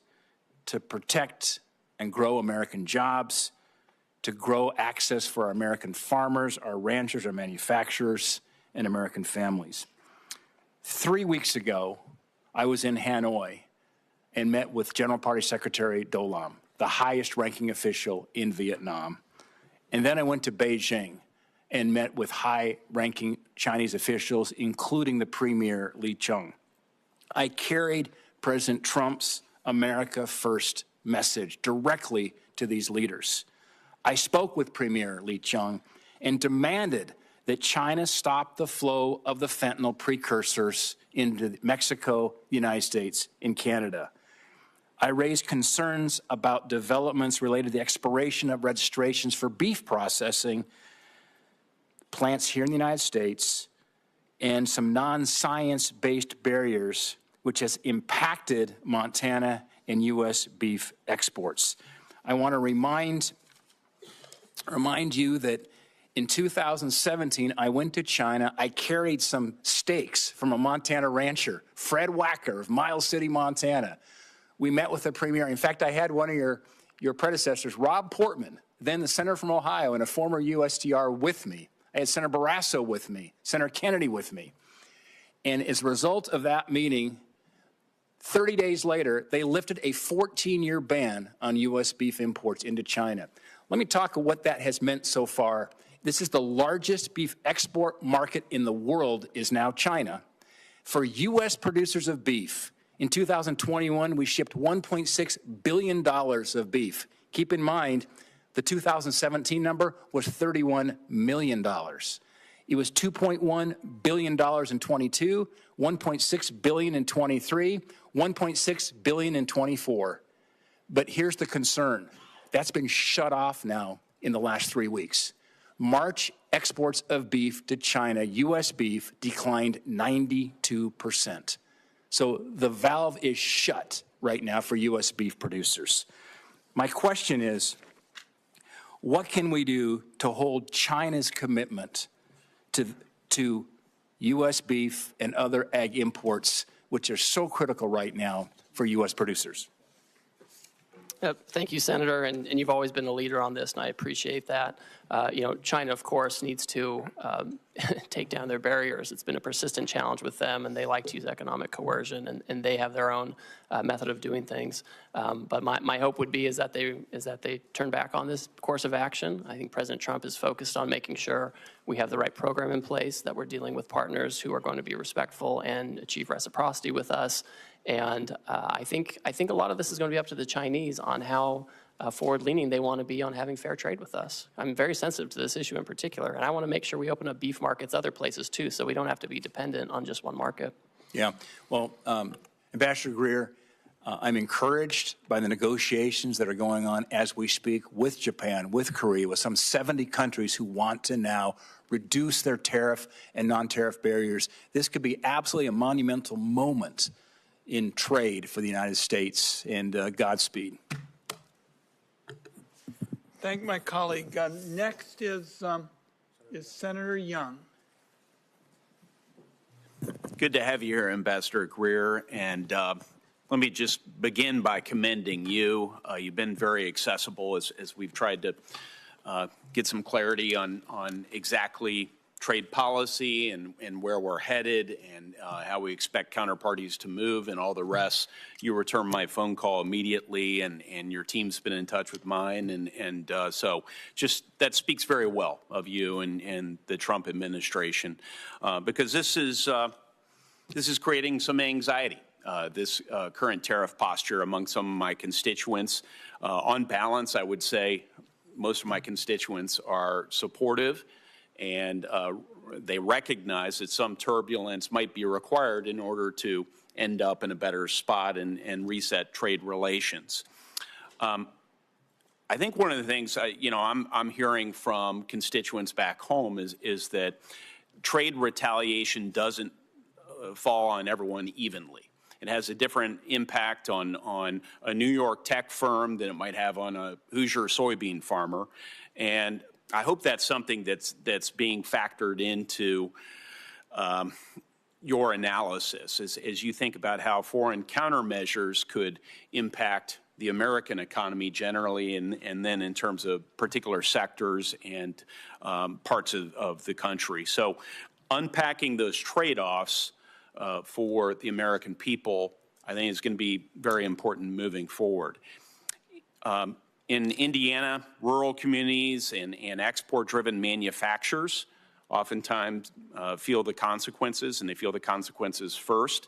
to protect and grow American jobs, to grow access for our American farmers, our ranchers, our manufacturers, and American families. 3 weeks ago, I was in Hanoi and met with General Party Secretary Do Lam, the highest-ranking official in Vietnam. And then I went to Beijing and met with high-ranking Chinese officials, including the Premier Li Qiang. I carried President Trump's America First message directly to these leaders. I spoke with Premier Li Qiang and demanded that China stop the flow of the fentanyl precursors into Mexico, the United States, and Canada. I raised concerns about developments related to the expiration of registrations for beef processing plants here in the United States and some non-science-based barriers which has impacted Montana and U.S. beef exports. I want to remind you that in 2017, I went to China. I carried some steaks from a Montana rancher, Fred Wacker of Miles City, Montana. We met with the premier. In fact, I had one of your predecessors, Rob Portman, then the senator from Ohio and a former USTR, with me. I had Senator Barrasso with me, Senator Kennedy with me. And as a result of that meeting, 30 days later, they lifted a 14-year ban on U.S. beef imports into China. Let me talk about what that has meant so far. This is the largest beef export market in the world, is now China. For U.S. producers of beef, in 2021, we shipped $1.6 billion of beef. Keep in mind, the 2017 number was $31 million. It was $2.1 billion in 22, $1.6 billion in 23, $1.6 billion in 24. But here's the concern. That's been shut off now in the last 3 weeks. March exports of beef to China, U.S. beef, declined 92%. So the valve is shut right now for U.S. beef producers. My question is, what can we do to hold China's commitment to U.S. beef and other ag imports, which are so critical right now for U.S. producers? Thank you, Senator, and you've always been a leader on this, and I appreciate that. China, of course, needs to take down their barriers. It's been a persistent challenge with them, and they like to use economic coercion, and they have their own method of doing things. But my hope would be is that they turn back on this course of action. I think President Trump is focused on making sure we have the right program in place, that we're dealing with partners who are going to be respectful and achieve reciprocity with us. And I think a lot of this is going to be up to the Chinese on how forward-leaning they want to be on having fair trade with us. I'm very sensitive to this issue in particular, and I want to make sure we open up beef markets other places too, so we don't have to be dependent on just one market. Yeah, well, Ambassador Greer, I'm encouraged by the negotiations that are going on as we speak with Japan, with Korea, with some 70 countries who want to now reduce their tariff and non-tariff barriers. This could be absolutely a monumental moment in trade for the United States, and Godspeed. Thank my colleague. Next is Senator Young. Good to have you here, Ambassador Greer. And let me just begin by commending you. You've been very accessible as we've tried to get some clarity on exactly trade policy and where we're headed and how we expect counterparties to move and all the rest. You returned my phone call immediately, and your team's been in touch with mine. And so just that speaks very well of you and the Trump administration, because this is creating some anxiety, this current tariff posture among some of my constituents. On balance, I would say most of my constituents are supportive, and they recognize that some turbulence might be required in order to end up in a better spot and reset trade relations. I think one of the things I'm hearing from constituents back home is that trade retaliation doesn't fall on everyone evenly. It has a different impact on a New York tech firm than it might have on a Hoosier soybean farmer, and I hope that's something that's being factored into your analysis as you think about how foreign countermeasures could impact the American economy generally, and then in terms of particular sectors and parts of the country. So unpacking those trade-offs for the American people, I think is going to be very important moving forward. In Indiana, rural communities and export-driven manufacturers oftentimes feel the consequences, and they feel the consequences first.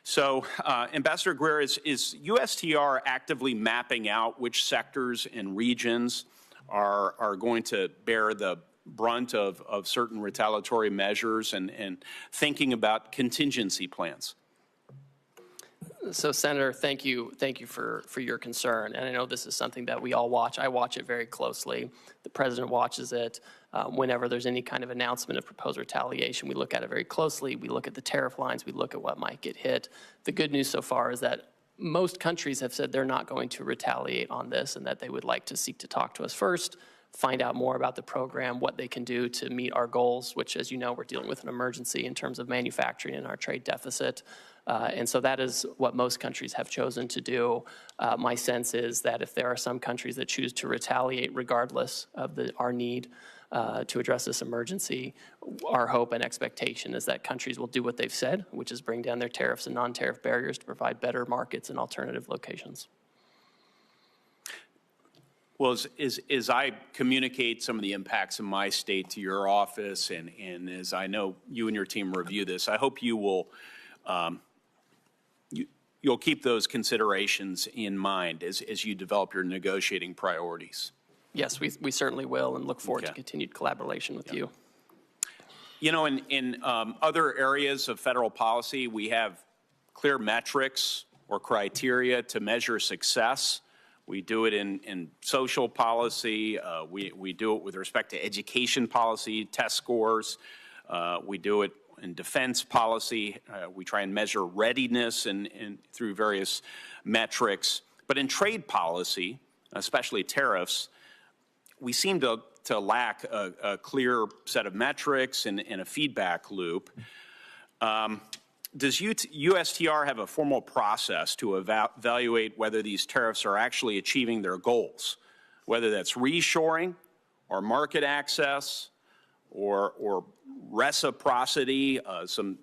So, Ambassador Greer, is USTR actively mapping out which sectors and regions are going to bear the brunt of certain retaliatory measures and thinking about contingency plans? So, Senator, thank you for your concern. And I know this is something that we all watch. I watch it very closely. The president watches it. Whenever there's any kind of announcement of proposed retaliation, we look at it very closely. We look at the tariff lines. We look at what might get hit. The good news so far is that most countries have said they're not going to retaliate on this and that they would like to seek to talk to us first, find out more about the program, what they can do to meet our goals, which, as you know, we're dealing with an emergency in terms of manufacturing and our trade deficit. And so that is what most countries have chosen to do. My sense is that if there are some countries that choose to retaliate regardless of our need to address this emergency, our hope and expectation is that countries will do what they've said, which is bring down their tariffs and non-tariff barriers to provide better markets and alternative locations. Well, as I communicate some of the impacts in my state to your office, and as I know you and your team review this, I hope you will you'll keep those considerations in mind as you develop your negotiating priorities. Yes, we certainly will, and look forward to continued collaboration with you. You know, in other areas of federal policy, we have clear metrics or criteria to measure success. We do it in social policy. We do it with respect to education policy, test scores. We do it in defense policy. We try and measure readiness and through various metrics. But in trade policy, especially tariffs, we seem to lack a clear set of metrics and a feedback loop. Does USTR have a formal process to evaluate whether these tariffs are actually achieving their goals, whether that's reshoring or market access or reciprocity, some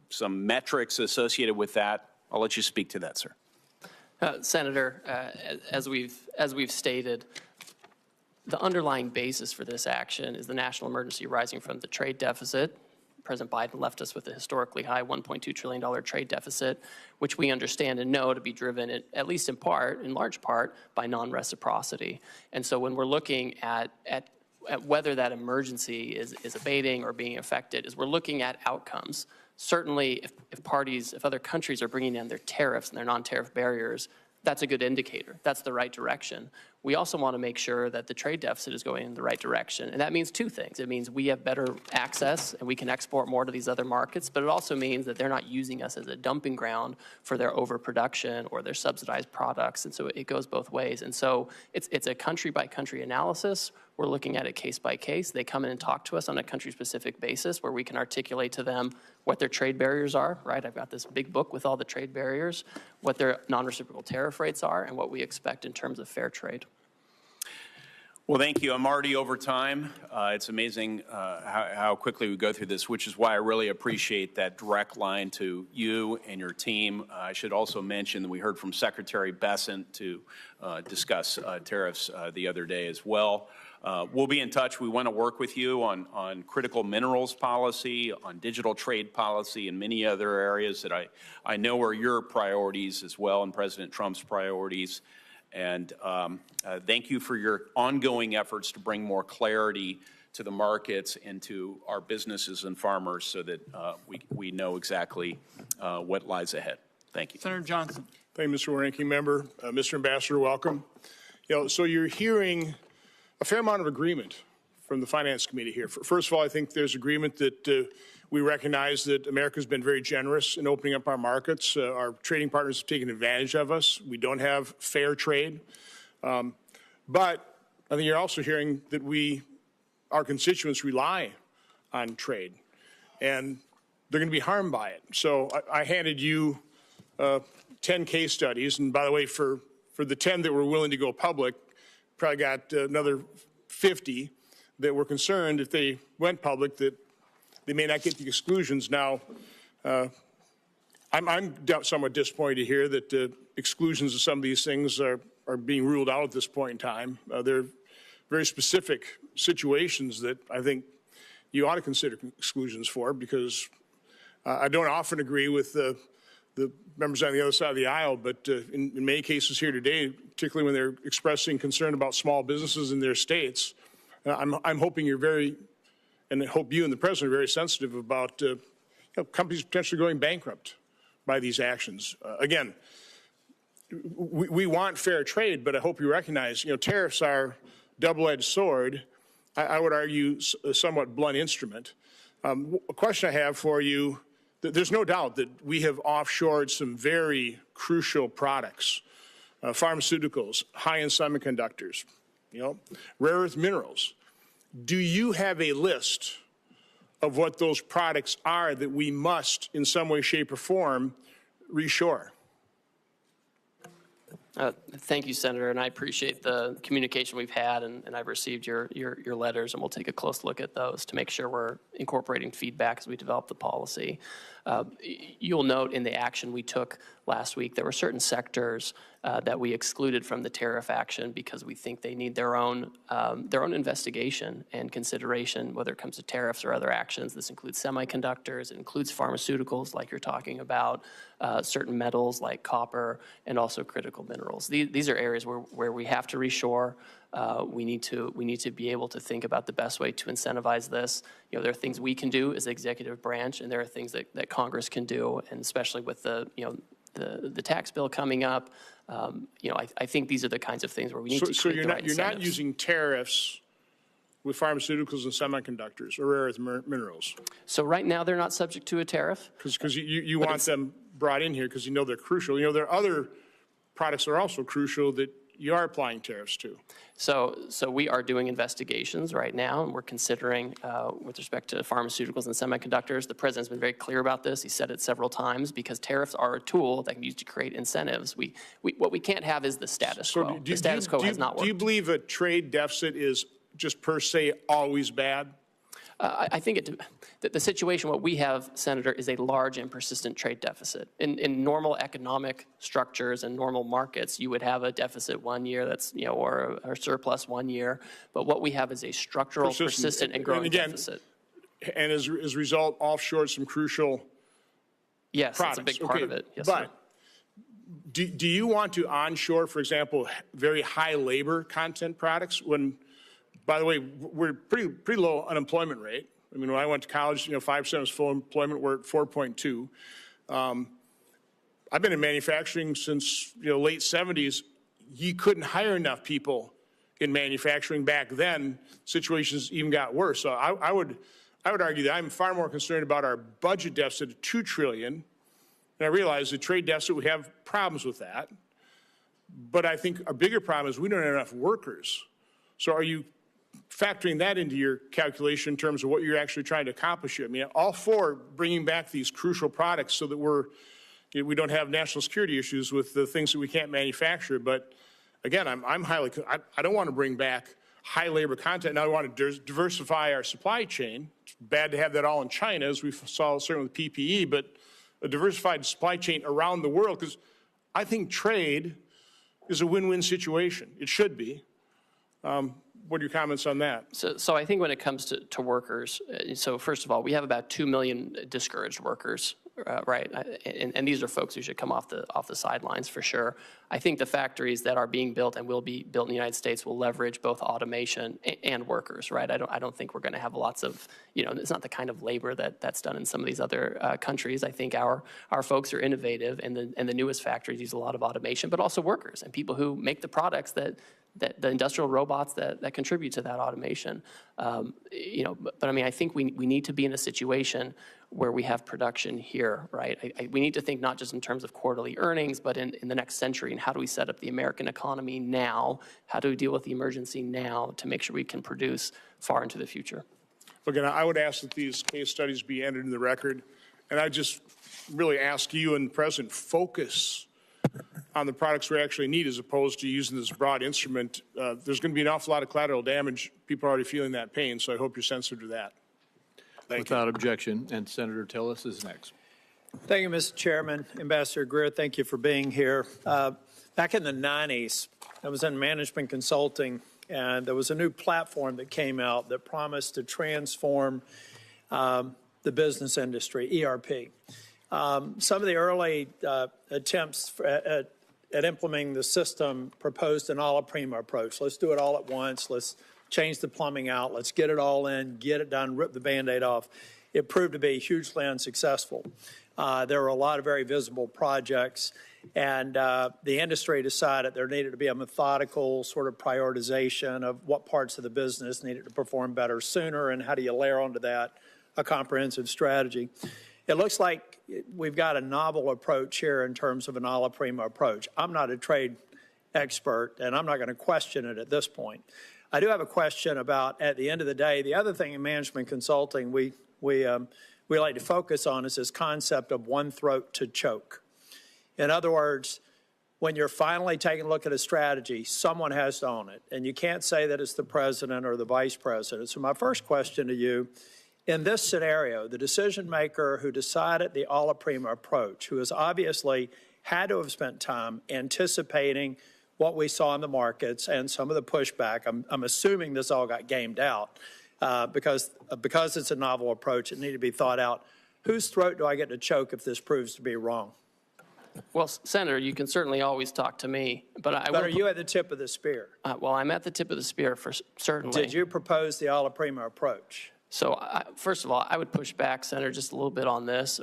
metrics associated with that? I'll let you speak to that, sir. Senator, as we've stated, the underlying basis for this action is the national emergency arising from the trade deficit. President Biden left us with a historically high $1.2 trillion trade deficit, which we understand and know to be driven, at least in large part, by non-reciprocity. And so when we're looking at whether that emergency is abating or being affected, is we're looking at outcomes. Certainly, if other countries are bringing down their tariffs and their non-tariff barriers, that's a good indicator. That's the right direction. We also want to make sure that the trade deficit is going in the right direction. And that means two things. It means we have better access and we can export more to these other markets, but it also means that they're not using us as a dumping ground for their overproduction or their subsidized products. And so it goes both ways. And so it's a country-by-country analysis. We're looking at it case by case. They come in and talk to us on a country-specific basis where we can articulate to them what their trade barriers are, right? I've got this big book with all the trade barriers, what their non-reciprocal tariff rates are, and what we expect in terms of fair trade. Well, thank you. I'm already over time. It's amazing how quickly we go through this, which is why I really appreciate that direct line to you and your team. I should also mention that we heard from Secretary Bessent to discuss tariffs the other day as well. We'll be in touch. We want to work with you on critical minerals policy, on digital trade policy, and many other areas that I know are your priorities as well, and President Trump's priorities. And thank you for your ongoing efforts to bring more clarity to the markets and to our businesses and farmers so that we know exactly what lies ahead. Thank you. Senator Johnson. Thank you, Mr. Ranking Member. Mr. Ambassador, welcome. So you're hearing a fair amount of agreement from the Finance Committee here. First of all, I think there's agreement that we recognize that America's been very generous in opening up our markets. Our trading partners have taken advantage of us. We don't have fair trade. But I think you're also hearing that our constituents rely on trade, and they're going to be harmed by it. So I handed you 10 case studies, and by the way, for the 10 that were willing to go public, probably got another 50 that were concerned if they went public that they may not get the exclusions. Now, I'm somewhat disappointed to hear that the exclusions of some of these things are being ruled out at this point in time. They're very specific situations that I think you ought to consider exclusions for, because I don't often agree with the members on the other side of the aisle, but in many cases here today, particularly when they're expressing concern about small businesses in their states, I'm hoping you're very and I hope you and the president are very sensitive about companies potentially going bankrupt by these actions. Again, we want fair trade, but I hope you recognize, tariffs are double-edged sword. I would argue a somewhat blunt instrument. A question I have for you, there's no doubt that we have offshored some very crucial products, pharmaceuticals, high-end semiconductors, rare earth minerals. Do you have a list of what those products are that we must, in some way, shape, or form, reshore? Thank you, Senator, and I appreciate the communication we've had, and I've received your letters, and we'll take a close look at those to make sure we're incorporating feedback as we develop the policy. You'll note in the action we took last week, there were certain sectors that we excluded from the tariff action because we think they need their own investigation and consideration, whether it comes to tariffs or other actions. This includes semiconductors, it includes pharmaceuticals like you're talking about, certain metals like copper, and also critical minerals. These are areas where we have to reshore. We need to be able to think about the best way to incentivize this. There are things we can do as the executive branch, and there are things that Congress can do, and especially with the tax bill coming up. I think these are the kinds of things where we need to create the right incentives. You're not using tariffs with pharmaceuticals and semiconductors or rare earth minerals? So right now, they're not subject to a tariff. Because you want them brought in here because they're crucial. There are other products that are also crucial that you are applying tariffs to. So we are doing investigations right now, and we're considering, with respect to pharmaceuticals and semiconductors, the president's been very clear about this. He said it several times, because tariffs are a tool that can be used to create incentives. What we can't have is the status quo. The status quo has not worked. Do you believe a trade deficit is just per se always bad? I think the situation, what we have, Senator, is a large and persistent trade deficit. In normal economic structures and normal markets, you would have a deficit one year or a surplus one year. But what we have is a structural, persistent and growing deficit. And as a result, offshore some crucial yes, products. That's a big part of it. Yes, but do you want to onshore, for example, very high labor content products when, by the way, we're pretty low unemployment rate. I mean, when I went to college, 5% was full employment. We're at 4.2. I've been in manufacturing since late 70s. You couldn't hire enough people in manufacturing back then. Situations even got worse. So I would argue that I'm far more concerned about our budget deficit of $2 trillion. And I realize the trade deficit, we have problems with that. But I think a bigger problem is we don't have enough workers. So are you factoring that into your calculation in terms of what you're actually trying to accomplish here? I mean, all for bringing back these crucial products so that we don't have national security issues with the things that we can't manufacture. But again, I don't want to bring back high labor content. Now I want to diversify our supply chain. It's bad to have that all in China, as we saw certainly with PPE, but a diversified supply chain around the world, because I think trade is a win-win situation. It should be. What are your comments on that? So I think when it comes to workers, so first of all, we have about 2 million discouraged workers, right? And these are folks who should come off the sidelines for sure. I think the factories that are being built and will be built in the United States will leverage both automation and workers, right? I don't think we're going to have lots of, it's not the kind of labor that's done in some of these other countries. I think our folks are innovative, and the newest factories use a lot of automation, but also workers and people who make the products that the industrial robots that contribute to that automation. But I mean, I think we need to be in a situation where we have production here, right? We need to think not just in terms of quarterly earnings, but in the next century, and how do we set up the American economy now? How do we deal with the emergency now to make sure we can produce far into the future? Again, I would ask that these case studies be entered in the record, and I just really ask you and the President focus on the products we actually need, as opposed to using this broad instrument. There's going to be an awful lot of collateral damage. People are already feeling that pain, so I hope you're sensitive to that. Without objection, and Senator Tillis is next. Thank you, Mr. Chairman. Ambassador Greer, thank you for being here. Back in the 90s, I was in management consulting, and there was a new platform that came out that promised to transform the business industry, ERP. Some of the early attempts at implementing the system proposed an alla prima approach. Let's do it all at once. Let's change the plumbing out, let's get it all in, get it done, rip the Band-Aid off. It proved to be hugely unsuccessful. There were a lot of very visible projects, and the industry decided there needed to be a methodical sort of prioritization of what parts of the business needed to perform better sooner, and how do you layer onto that a comprehensive strategy. It looks like we've got a novel approach here in terms of an alla prima approach. I'm not a trade expert, and I'm not going to question it at this point. I do have a question about, at the end of the day, the other thing in management consulting we like to focus on is this concept of one throat to choke. In other words, when you're finally taking a look at a strategy, someone has to own it, and you can't say that it's the president or the vice president. So my first question to you, in this scenario, the decision maker who decided the alla prima approach, who has obviously had to have spent time anticipating what we saw in the markets and some of the pushback, I'm assuming this all got gamed out, because it's a novel approach, it needed to be thought out. Whose throat do I get to choke if this proves to be wrong? Well, Senator, you can certainly always talk to me, but are you at the tip of the spear? Well, I'm at the tip of the spear for certainly. Did you propose the alla prima approach? So, first of all, I would push back, Senator, just a little bit on this.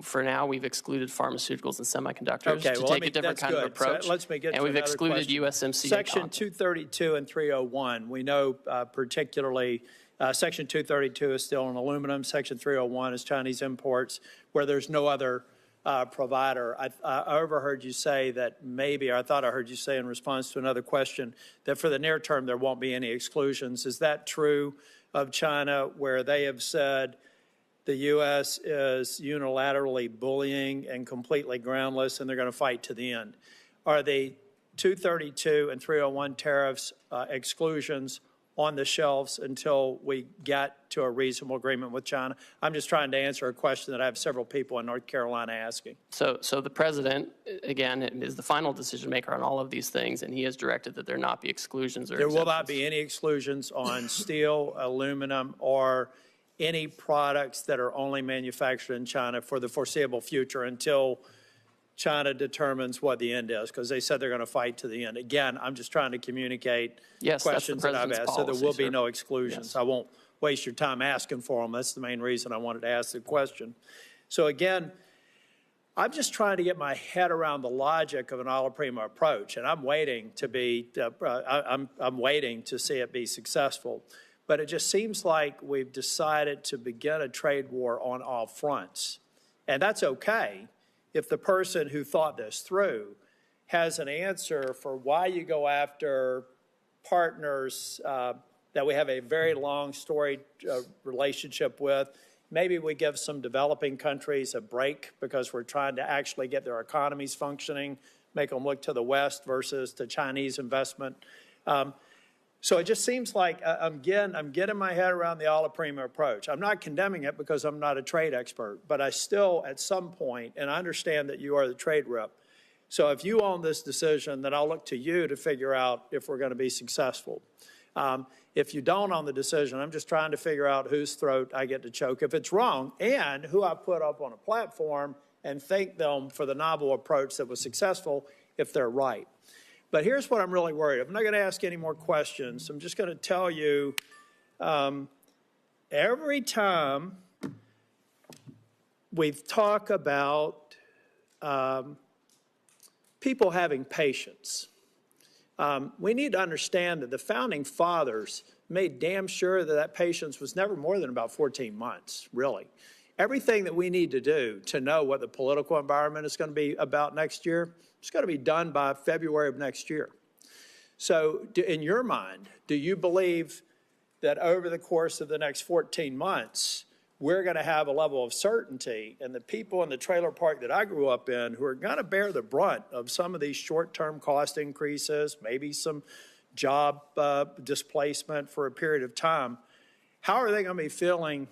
For now, we've excluded pharmaceuticals and semiconductors to take a different kind of approach. So let me get and to we've another excluded question. USMCA. Section 232 and 301, we know particularly Section 232 is still on aluminum. Section 301 is Chinese imports, where there's no other provider. I overheard you say that maybe, or I thought I heard you say in response to another question, that for the near term there won't be any exclusions. Is that true of China, where they have said the U.S. is unilaterally bullying and completely groundless and they're going to fight to the end? Are the 232 and 301 tariffs exclusions on the shelves until we get to a reasonable agreement with China? I'm just trying to answer a question that I have several people in North Carolina asking. So the president, again, is the final decision maker on all of these things, and he has directed that there not be exclusions or exemptions. There will not be any exclusions on steel, aluminum, or any products that are only manufactured in China for the foreseeable future until China determines what the end is, because they said they're going to fight to the end. Again, I'm just trying to communicate questions that I've asked, so there will be no exclusions. Yes. I won't waste your time asking for them. That's the main reason I wanted to ask the question. So again, I'm just trying to get my head around the logic of an alla prima approach, and I'm waiting to be, I'm waiting to see it be successful. But it just seems like we've decided to begin a trade war on all fronts, and that's okay if the person who thought this through has an answer for why you go after partners that we have a very long storied relationship with. Maybe we give some developing countries a break because we're trying to actually get their economies functioning, make them look to the West versus to Chinese investment. So it just seems like I'm getting my head around the alla prima approach. I'm not condemning it because I'm not a trade expert, but I still, at some point, and I understand that you are the trade rep, so if you own this decision, then I'll look to you to figure out if we're going to be successful. If you don't own the decision, I'm just trying to figure out whose throat I get to choke if it's wrong, and who I put up on a platform and thank them for the novel approach that was successful if they're right. But here's what I'm really worried. I'm not going to ask any more questions. I'm just going to tell you, every time we talk about people having patience, we need to understand that the founding fathers made damn sure that that patience was never more than about 14 months, really. Everything that we need to do to know what the political environment is going to be about next year, it's got to be done by February of next year. So in your mind, do you believe that over the course of the next 14 months, we're going to have a level of certainty, and the people in the trailer park that I grew up in who are going to bear the brunt of some of these short-term cost increases, maybe some job displacement for a period of time, how are they going to be feeling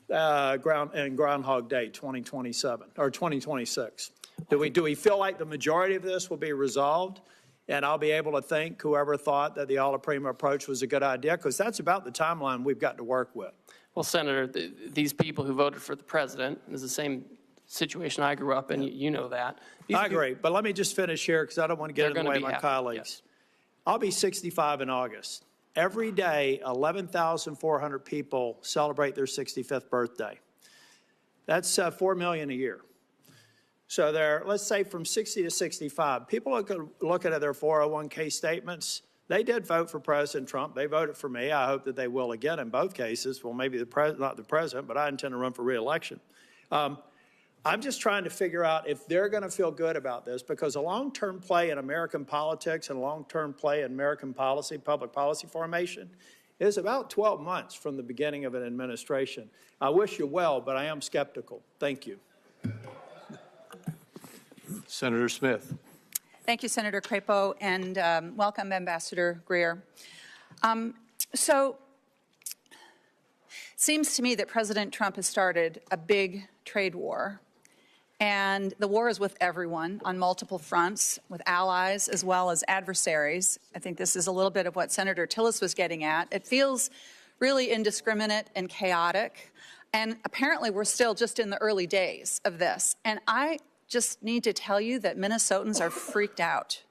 Groundhog Day 2027 or 2026? Do we feel like the majority of this will be resolved and I'll be able to thank whoever thought that the alla prima approach was a good idea? Because that's about the timeline we've got to work with. Well, Senator, these people who voted for the president is the same situation I grew up in. You know that. I agree, but let me just finish here because I don't want to get in the way of my colleagues. Yes. I'll be 65 in August. every day, 11,400 people celebrate their 65th birthday. That's 4 million a year. So there, let's say from 60 to 65, people looking at their 401k statements. They did vote for President Trump. They voted for me. I hope that they will again in both cases. Well, maybe not the president, but I intend to run for re-election. I'm just trying to figure out if they're going to feel good about this, because a long-term play in American politics and a long-term play in American policy, public policy formation, is about 12 months from the beginning of an administration. I wish you well, but I am skeptical. Thank you. Senator Smith. Thank you, Senator Crapo, and welcome, Ambassador Greer. So it seems to me that President Trump has started a big trade war, and the war is with everyone on multiple fronts, with allies as well as adversaries. I think this is a little bit of what Senator Tillis was getting at. It feels really indiscriminate and chaotic, and apparently we're still just in the early days of this. And I just need to tell you that Minnesotans are freaked out.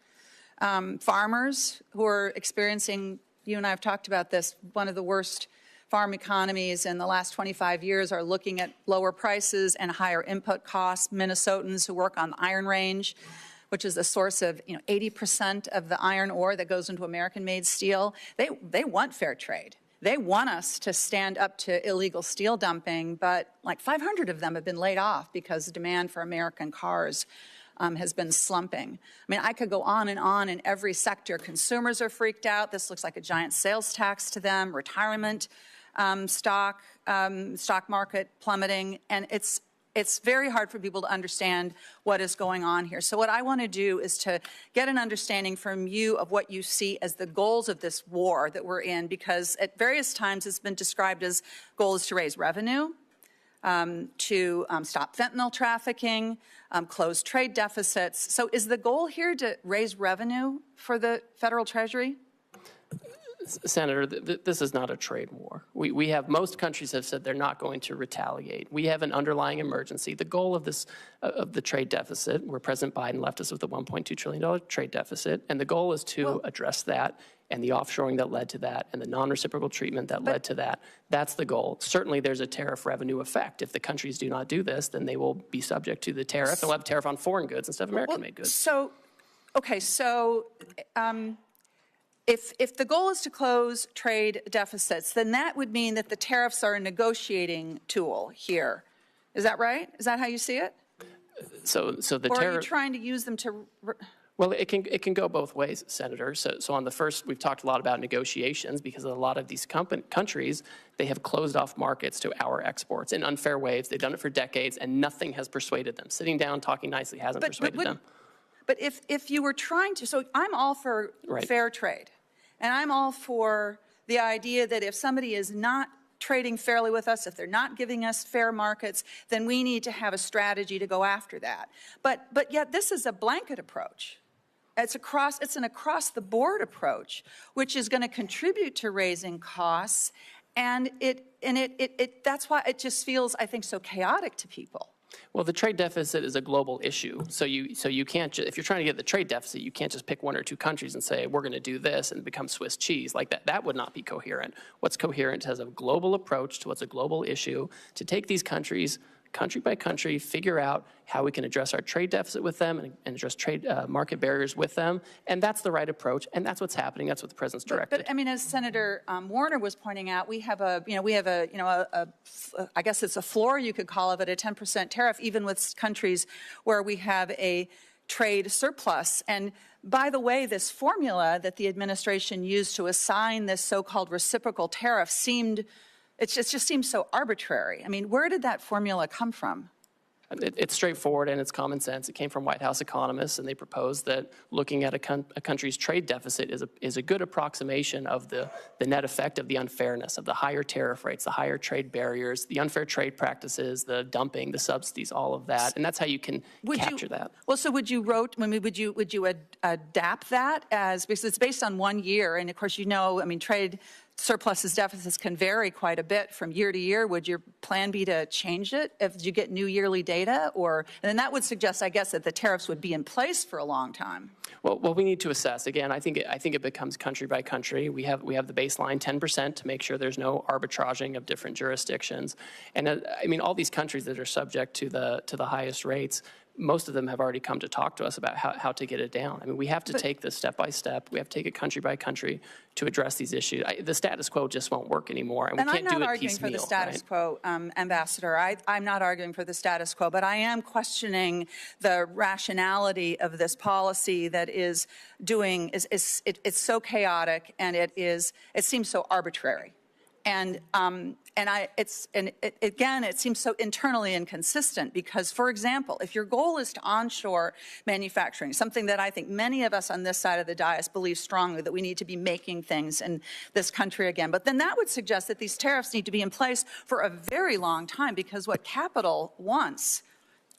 Farmers who are experiencing, you and I have talked about this, one of the worst farm economies in the last 25 years are looking at lower prices and higher input costs. Minnesotans who work on the Iron Range, which is the source of 80% of the iron ore that goes into American-made steel, they want fair trade. They want us to stand up to illegal steel dumping, but like 500 of them have been laid off because demand for American cars has been slumping. I mean, I could go on in every sector. Consumers are freaked out. This looks like a giant sales tax to them. Retirement stock market plummeting, and it's very hard for people to understand what is going on here. So what I want to do is to get an understanding from you of what you see as the goals of this war that we're in, because at various times it's been described as goals to raise revenue, to stop fentanyl trafficking, close trade deficits. So is the goal here to raise revenue for the federal treasury? Senator, this is not a trade war. We have, most countries have said they're not going to retaliate. We have an underlying emergency. The goal of the trade deficit, where President Biden left us with a $1.2 trillion trade deficit, and the goal is to address that, and the offshoring that led to that, and the non-reciprocal treatment that led to that. That's the goal. Certainly there's a tariff revenue effect. If the countries do not do this, then they will be subject to the tariff, and we'll have a tariff on foreign goods instead of American-made goods. So, okay, so if the goal is to close trade deficits, then that would mean that the tariffs are a negotiating tool here. Is that right? Is that how you see it? So the or tariff. are you trying to use them to? Well, it can go both ways, Senator. So on the first, we've talked a lot about negotiations, because a lot of these countries, they have closed off markets to our exports in unfair ways. They've done it for decades, and nothing has persuaded them. Sitting down, talking nicely hasn't persuaded them. But if you were trying to, so I'm all for fair trade, and I'm all for the idea that if somebody is not trading fairly with us, if they're not giving us fair markets, then we need to have a strategy to go after that. But yet this is a blanket approach. It's an across-the-board approach, which is going to contribute to raising costs, and that's why it just feels, I think, so chaotic to people. Well, the trade deficit is a global issue. So you can't if you're trying to get the trade deficit, you can't just pick one or two countries and say, we're going to do this and become Swiss cheese. Like that would not be coherent. What's coherent has a global approach to what's a global issue, to take these countries, country by country, figure out how we can address our trade deficit with them and address trade market barriers with them. And that's the right approach, and that's what's happening. That's what the president's directed. But I mean, as Senator Warner was pointing out, I guess it's a floor, you could call it, a 10% tariff, even with countries where we have a trade surplus. And by the way, this formula that the administration used to assign this so-called reciprocal tariff it just seems so arbitrary. I mean, where did that formula come from? It's straightforward and it's common sense. It came from White House economists, and they proposed that looking at a country's trade deficit is a good approximation of the net effect of the unfairness of the higher tariff rates, the higher trade barriers, the unfair trade practices, the dumping, the subsidies, all of that, and that's how you can capture that. Well, so would you adapt that because it's based on 1 year, and of course trade surpluses, deficits can vary quite a bit from year to year. Would your plan be to change it if you get new yearly data? And then that would suggest, I guess, that the tariffs would be in place for a long time. Well, we need to assess. Again, I think it becomes country by country. We have the baseline 10% to make sure there's no arbitraging of different jurisdictions. And I mean, all these countries that are subject to the highest rates, most of them have already come to talk to us about how to get it down. I mean, we have to take this step by step. We have to take it country by country to address these issues. The status quo just won't work anymore, and we can't do it piecemeal. I'm not arguing for the status quo, Ambassador. I'm not arguing for the status quo, but I am questioning the rationality of this policy that is it's so chaotic, and it seems so arbitrary. Again, it seems so internally inconsistent because, for example, if your goal is to onshore manufacturing, something that I think many of us on this side of the dais believe strongly that we need to be making things in this country again, but then that would suggest that these tariffs need to be in place for a very long time because what capital wants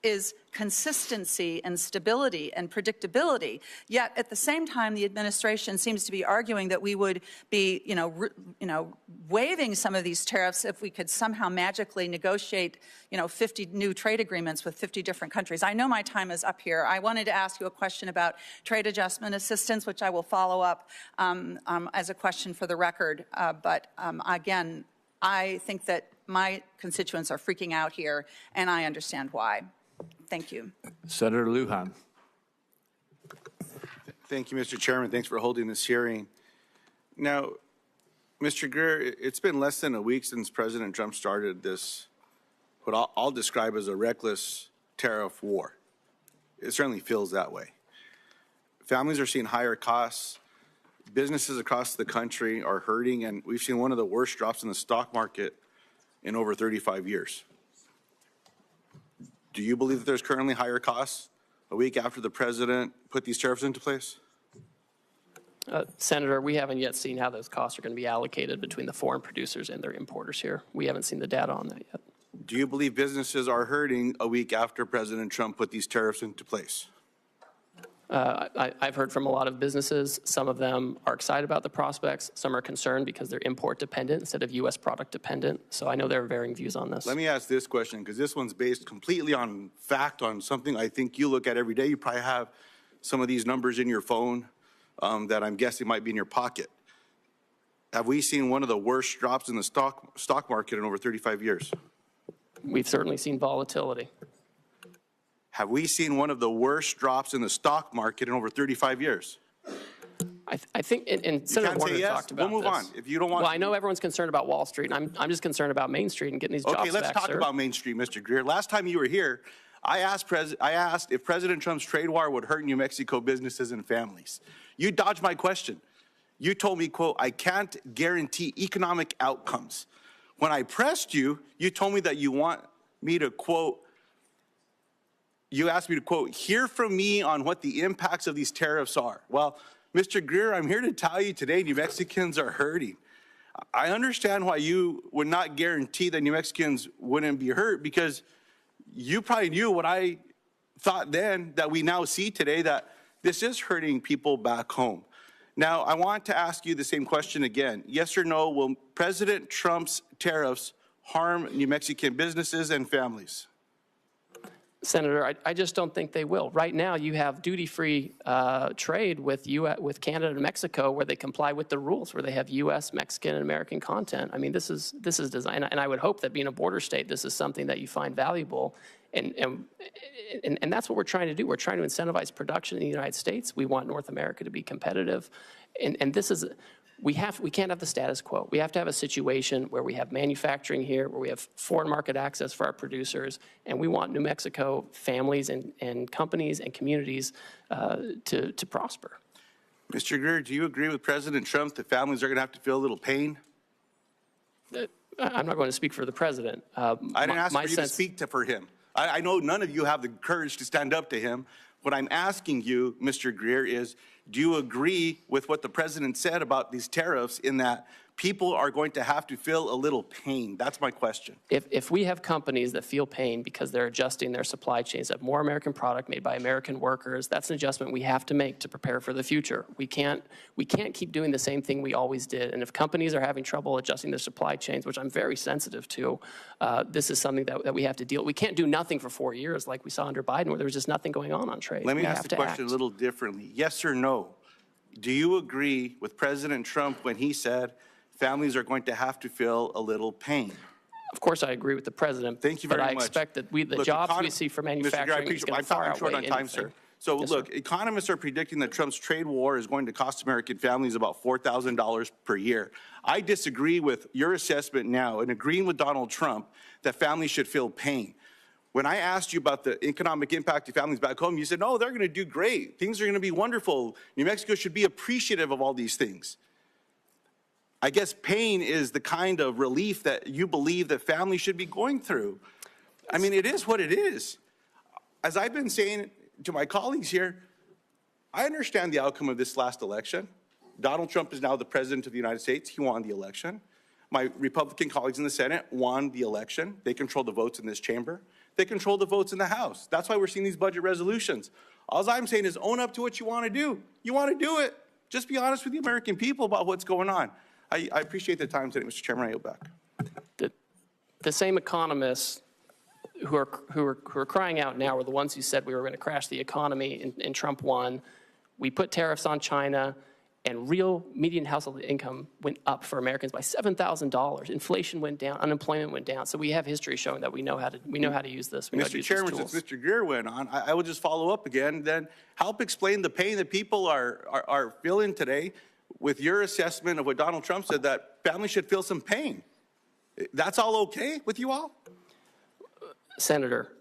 is consistency and stability and predictability. Yet at the same time, the administration seems to be arguing that we would be, waiving some of these tariffs if we could somehow magically negotiate, 50 new trade agreements with 50 different countries. I know my time is up here. I wanted to ask you a question about trade adjustment assistance, which I will follow up as a question for the record. But again, I think that my constituents are freaking out here, and I understand why. Thank you. Senator Lujan. Thank you, Mr. Chairman. Thanks for holding this hearing. Now, Mr. Greer, it's been less than a week since President Trump started this, what I'll describe as a reckless tariff war. It certainly feels that way. Families are seeing higher costs. Businesses across the country are hurting, and we've seen one of the worst drops in the stock market in over 35 years. Do you believe that there's currently higher costs a week after the president put these tariffs into place? Senator, we haven't yet seen how those costs are going to be allocated between the foreign producers and their importers here. We haven't seen the data on that yet. Do you believe businesses are hurting a week after President Trump put these tariffs into place? I've heard from a lot of businesses. Some of them are excited about the prospects. Some are concerned because they're import dependent instead of U.S. product dependent. So I know there are varying views on this. Let me ask this question, because this one's based completely on fact, on something I think you look at every day. You probably have some of these numbers in your phone that I'm guessing might be in your pocket. Have we seen one of the worst drops in the stock market in over 35 years? We've certainly seen volatility. Have we seen one of the worst drops in the stock market in over 35 years? I think, and Senator Warner talked about this. We'll move on. If you don't want Well, I know everyone's concerned about Wall Street, and I'm just concerned about Main Street and getting these jobs back, Okay, let's talk about Main Street, Mr. Greer. Last time you were here, I asked if President Trump's trade war would hurt New Mexico businesses and families. You dodged my question. You told me, quote, I can't guarantee economic outcomes. When I pressed you, you told me that you want me to, quote, you asked me to, quote, hear from me on what the impacts of these tariffs are. Well, Mr. Greer, I'm here to tell you today New Mexicans are hurting. I understand why you would not guarantee that New Mexicans wouldn't be hurt, because you probably knew what I thought then that we now see today, that this is hurting people back home. Now, I want to ask you the same question again. Yes or no, will President Trump's tariffs harm New Mexican businesses and families? Senator, I just don't think they will. Right now, you have duty-free trade with Canada and Mexico, where they comply with the rules, where they have U.S., Mexican, and American content. I mean, this is designed, and I would hope that being a border state, this is something that you find valuable, and that's what we're trying to do. We're trying to incentivize production in the United States. We want North America to be competitive, and this is. We can't have the status quo. We have to have a situation where we have manufacturing here, where we have foreign market access for our producers, and we want New Mexico families and companies and communities to prosper. Mr. Greer, do you agree with President Trump that families are going to have to feel a little pain? I'm not going to speak for the president. I didn't ask for you to speak for him. I know none of you have the courage to stand up to him. What I'm asking you, Mr. Greer, is do you agree with what the president said about these tariffs, in that people are going to have to feel a little pain? That's my question. If we have companies that feel pain because they're adjusting their supply chains, have more American product made by American workers, that's an adjustment we have to make to prepare for the future. We can't keep doing the same thing we always did. And if companies are having trouble adjusting their supply chains, which I'm very sensitive to, this is something that we have to deal with. We can't do nothing for 4 years like we saw under Biden, where there was just nothing going on trade. Let me We ask have the to question act. a little differently. Yes or no? Do you agree with President Trump when he said families are going to have to feel a little pain? Of course, I agree with the president. Thank you very But I much. expect that the Look, jobs we see for Mr. Greer, I manufacturing is appreciate- going to far I'm short outweigh on time, anything. sir. So Yes, look, sir. economists are predicting that Trump's trade war is going to cost American families about $4,000 per year. I disagree with your assessment now and agreeing with Donald Trump that families should feel pain. When I asked you about the economic impact of families back home, you said, no, they're going to do great. Things are going to be wonderful. New Mexico should be appreciative of all these things. I guess pain is the kind of relief that you believe that families should be going through. I mean, it is what it is. As I've been saying to my colleagues here, I understand the outcome of this last election. Donald Trump is now the president of the United States. He won the election. My Republican colleagues in the Senate won the election. They control the votes in this chamber. They control the votes in the House. That's why we're seeing these budget resolutions. All I'm saying is own up to what you want to do. You want to do it. Just be honest with the American people about what's going on. I appreciate the time today, Mr. Chairman. I yield back. The same economists who are crying out now were the ones who said we were going to crash the economy, and Trump won. We put tariffs on China, and real median household income went up for Americans by $7,000. Inflation went down, unemployment went down. So we have history showing that we know how to use this. We know how to Mr. use Chairman, these since tools. Mr. Greer went on, I will just follow up again. Then help explain the pain that people are feeling today with your assessment of what Donald Trump said, that families should feel some pain. That's all okay with you all? Senator,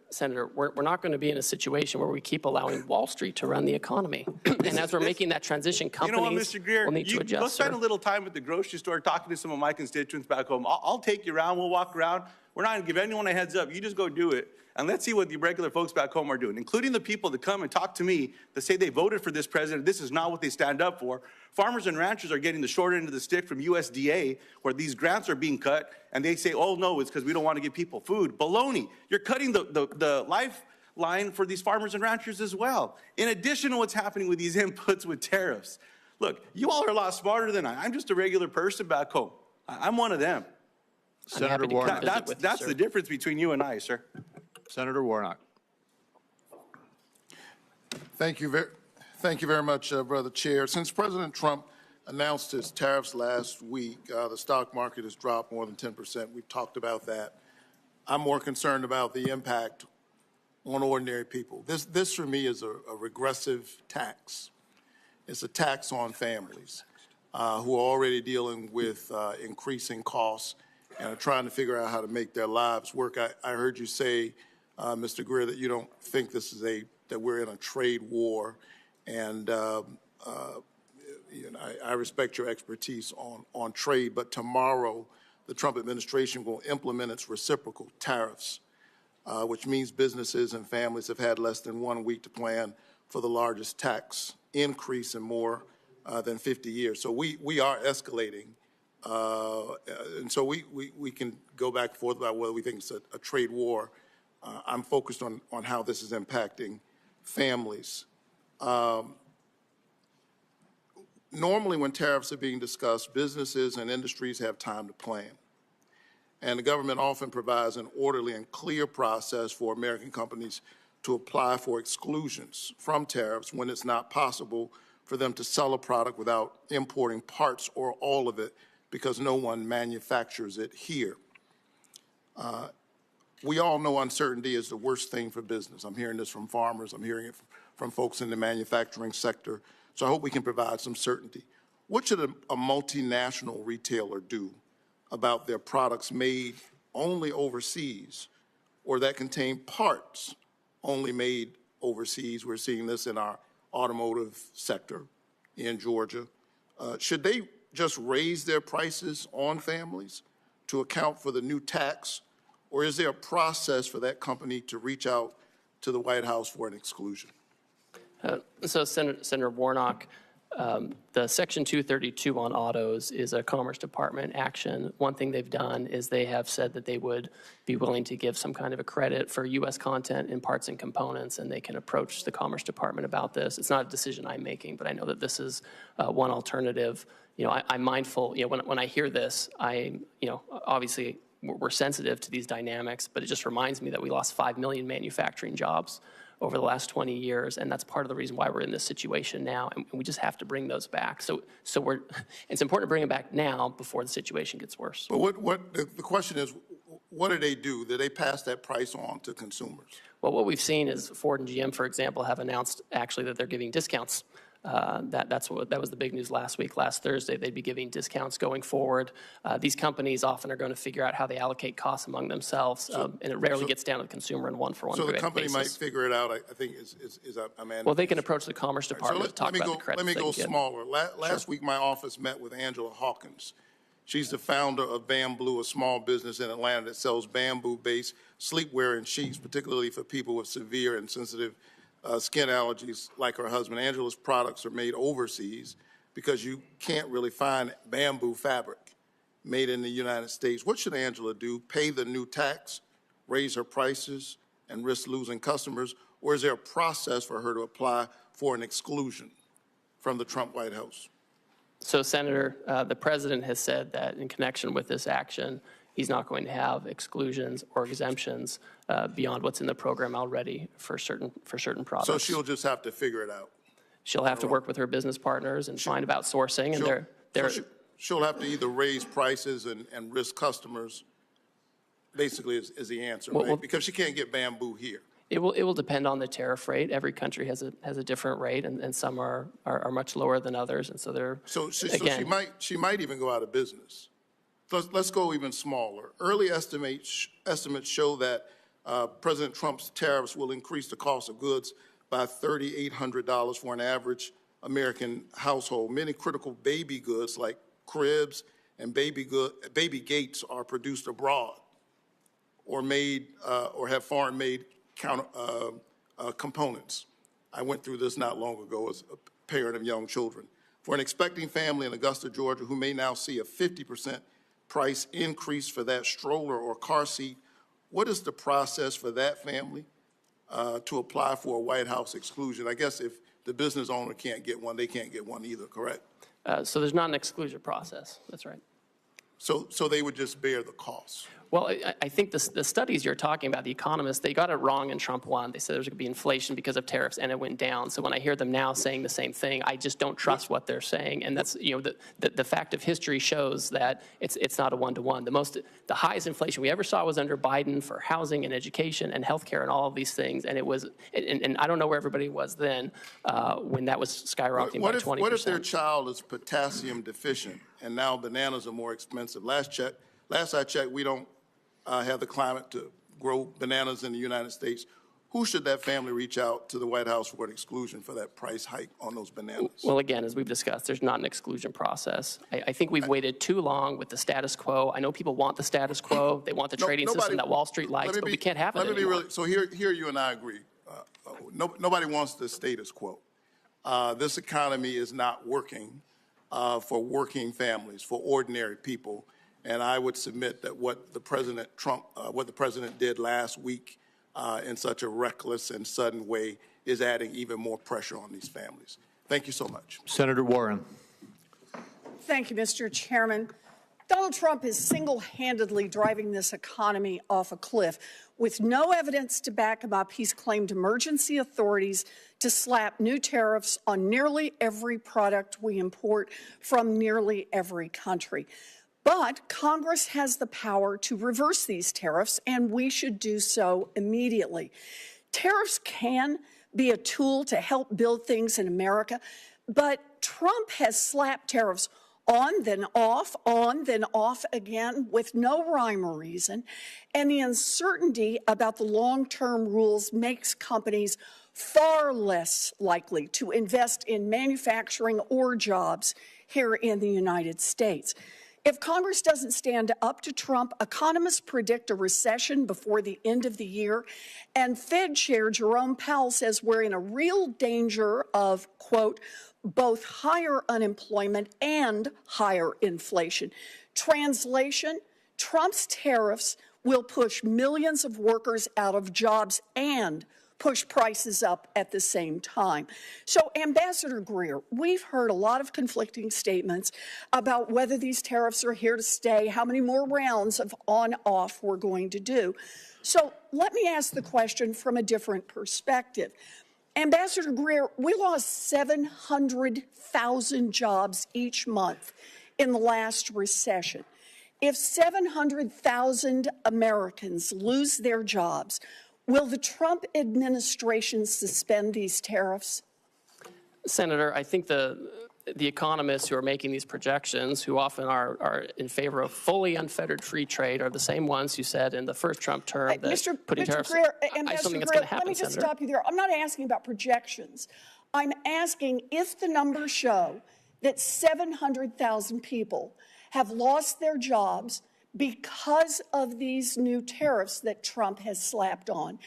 we're not going to be in a situation where we keep allowing Wall Street to run the economy. And as we're making that transition, You know what, companies Mr. Greer, will need to adjust. go spend sir. a little time at the grocery store talking to some of my constituents back home. I'll take you around. We'll walk around. We're not going to give anyone a heads up. You just go do it. And let's see what the regular folks back home are doing, including the people that come and talk to me that say they voted for this president. This is not what they stand up for. Farmers and ranchers are getting the short end of the stick from USDA, where these grants are being cut, and they say, oh, no, it's because we don't want to give people food. Baloney. You're cutting the lifeline for these farmers and ranchers as well, in addition to what's happening with these inputs with tariffs. Look, you all are a lot smarter than I. I'm just a regular person back home. I'm one of them. Senator Warnock. That's the difference between you and I, sir. Senator Warnock. Thank you very much, Brother Chair. Since President Trump announced his tariffs last week, the stock market has dropped more than 10%. We've talked about that. I'm more concerned about the impact on ordinary people. This for me is a regressive tax. It's a tax on families who are already dealing with increasing costs and are trying to figure out how to make their lives work. I heard you say, Mr. Greer, that you don't think this is that we're in a trade war, and I respect your expertise on trade, but tomorrow the Trump administration will implement its reciprocal tariffs, which means businesses and families have had less than 1 week to plan for the largest tax increase in more than 50 years. So we are escalating, and so we can go back and forth about whether we think it's a trade war. I'm focused on how this is impacting families. Normally when tariffs are being discussed, businesses and industries have time to plan. And the government often provides an orderly and clear process for American companies to apply for exclusions from tariffs when it's not possible for them to sell a product without importing parts or all of it because no one manufactures it here. We all know uncertainty is the worst thing for business. I'm hearing this from farmers. I'm hearing it from folks in the manufacturing sector. So I hope we can provide some certainty. What should a multinational retailer do about their products made only overseas or that contain parts only made overseas? We're seeing this in our automotive sector in Georgia. Should they just raise their prices on families to account for the new tax? Or is there a process for that company to reach out to the White House for an exclusion? So, Senator Warnock, The Section 232 on autos is a Commerce Department action. One thing they've done is they have said that they would be willing to give some kind of a credit for U.S. content in parts and components, and they can approach the Commerce Department about this. It's not a decision I'm making, but I know that this is one alternative. I'm mindful, when I hear this, obviously we're sensitive to these dynamics, but it just reminds me that we lost 5 million manufacturing jobs over the last 20 years, and that's part of the reason why we're in this situation now, and we just have to bring those back. So it's important to bring them back now before the situation gets worse. But the question is, what do they do? Do they pass that price on to consumers? Well, what we've seen is Ford and GM, for example, have announced actually that they're giving discounts. That was the big news last week. Last Thursday, they'd be giving discounts going forward. These companies often are going to figure out how they allocate costs among themselves, and it rarely gets down to the consumer in one-for-one basis. So the company might figure it out, I think, Well, they can approach the Commerce Department to talk about the credits. Let me go smaller. Last week, my office met with Angela Hawkins. She's the founder of Bamboo, a small business in Atlanta that sells bamboo-based sleepwear and sheets, particularly for people with severe and sensitive skin allergies like her husband. Angela's products are made overseas because you can't really find bamboo fabric made in the United States. What should Angela do? Pay the new tax, raise her prices, and risk losing customers? Or is there a process for her to apply for an exclusion from the Trump White House? So, Senator, the president has said that in connection with this action, he's not going to have exclusions or exemptions beyond what's in the program already for certain products. So she'll just have to figure it out. She'll have to work with her business partners and find about sourcing, and she'll have to either raise prices and risk customers. Basically, is the answer, right? Because she can't get bamboo here. It will depend on the tariff rate. Every country has a different rate, and some are much lower than others, and so they're she might even go out of business. Let's go even smaller. Early estimates show that President Trump's tariffs will increase the cost of goods by $3,800 for an average American household. Many critical baby goods like cribs and baby gates are produced abroad or made or have foreign-made components. I went through this not long ago as a parent of young children. For an expecting family in Augusta, Georgia, who may now see a 50% price increase for that stroller or car seat, what is the process for that family to apply for a White House exclusion? I guess if the business owner can't get one, they can't get one either, correct? So there's not an exclusion process. That's right. So they would just bear the cost. Well, I think the studies you're talking about, the economists, they got it wrong in Trump 1. They said there was going to be inflation because of tariffs, and it went down. So when I hear them now saying the same thing, I just don't trust what they're saying. And that's, the fact of history shows that it's not a one-to-one. The highest inflation we ever saw was under Biden for housing and education and healthcare and all of these things. And it was, and I don't know where everybody was then when that was skyrocketing by 20%. What if their child is potassium deficient and now bananas are more expensive? Last I checked, we don't have the climate to grow bananas in the United States. Who should that family reach out to the White House for an exclusion for that price hike on those bananas? Well, again, as we've discussed, there's not an exclusion process. I think we've waited too long with the status quo. I know people want the status quo. They want the trading system that Wall Street likes, but we can't have it anymore. So here you and I agree. Nobody wants the status quo. This economy is not working for working families, for ordinary people. And I would submit that what the President did last week in such a reckless and sudden way is adding even more pressure on these families. Thank you so much. Senator Warren. Thank you, Mr. Chairman. Donald Trump is single-handedly driving this economy off a cliff. With no evidence to back him up, he's claimed emergency authorities to slap new tariffs on nearly every product we import from nearly every country. But Congress has the power to reverse these tariffs, and we should do so immediately. Tariffs can be a tool to help build things in America, but Trump has slapped tariffs on, then off again with no rhyme or reason, and the uncertainty about the long-term rules makes companies far less likely to invest in manufacturing or jobs here in the United States. If Congress doesn't stand up to Trump, economists predict a recession before the end of the year. And Fed Chair Jerome Powell says we're in a real danger of, quote, both higher unemployment and higher inflation. Translation, Trump's tariffs will push millions of workers out of jobs and push prices up at the same time. So, Ambassador Greer, we've heard a lot of conflicting statements about whether these tariffs are here to stay, how many more rounds of on-off we're going to do. So let me ask the question from a different perspective. Ambassador Greer, we lost 700,000 jobs each month in the last recession. If 700,000 Americans lose their jobs, will the Trump administration suspend these tariffs? Senator, I think the economists who are making these projections, who often are in favor of fully unfettered free trade, are the same ones who said in the first Trump term that putting tariffs. Greer, I Ambassador something that's Greer, going to happen, let me just Senator. stop you there. I'm not asking about projections. I'm asking if the numbers show that 700,000 people have lost their jobs because of these new tariffs that Trump has slapped on.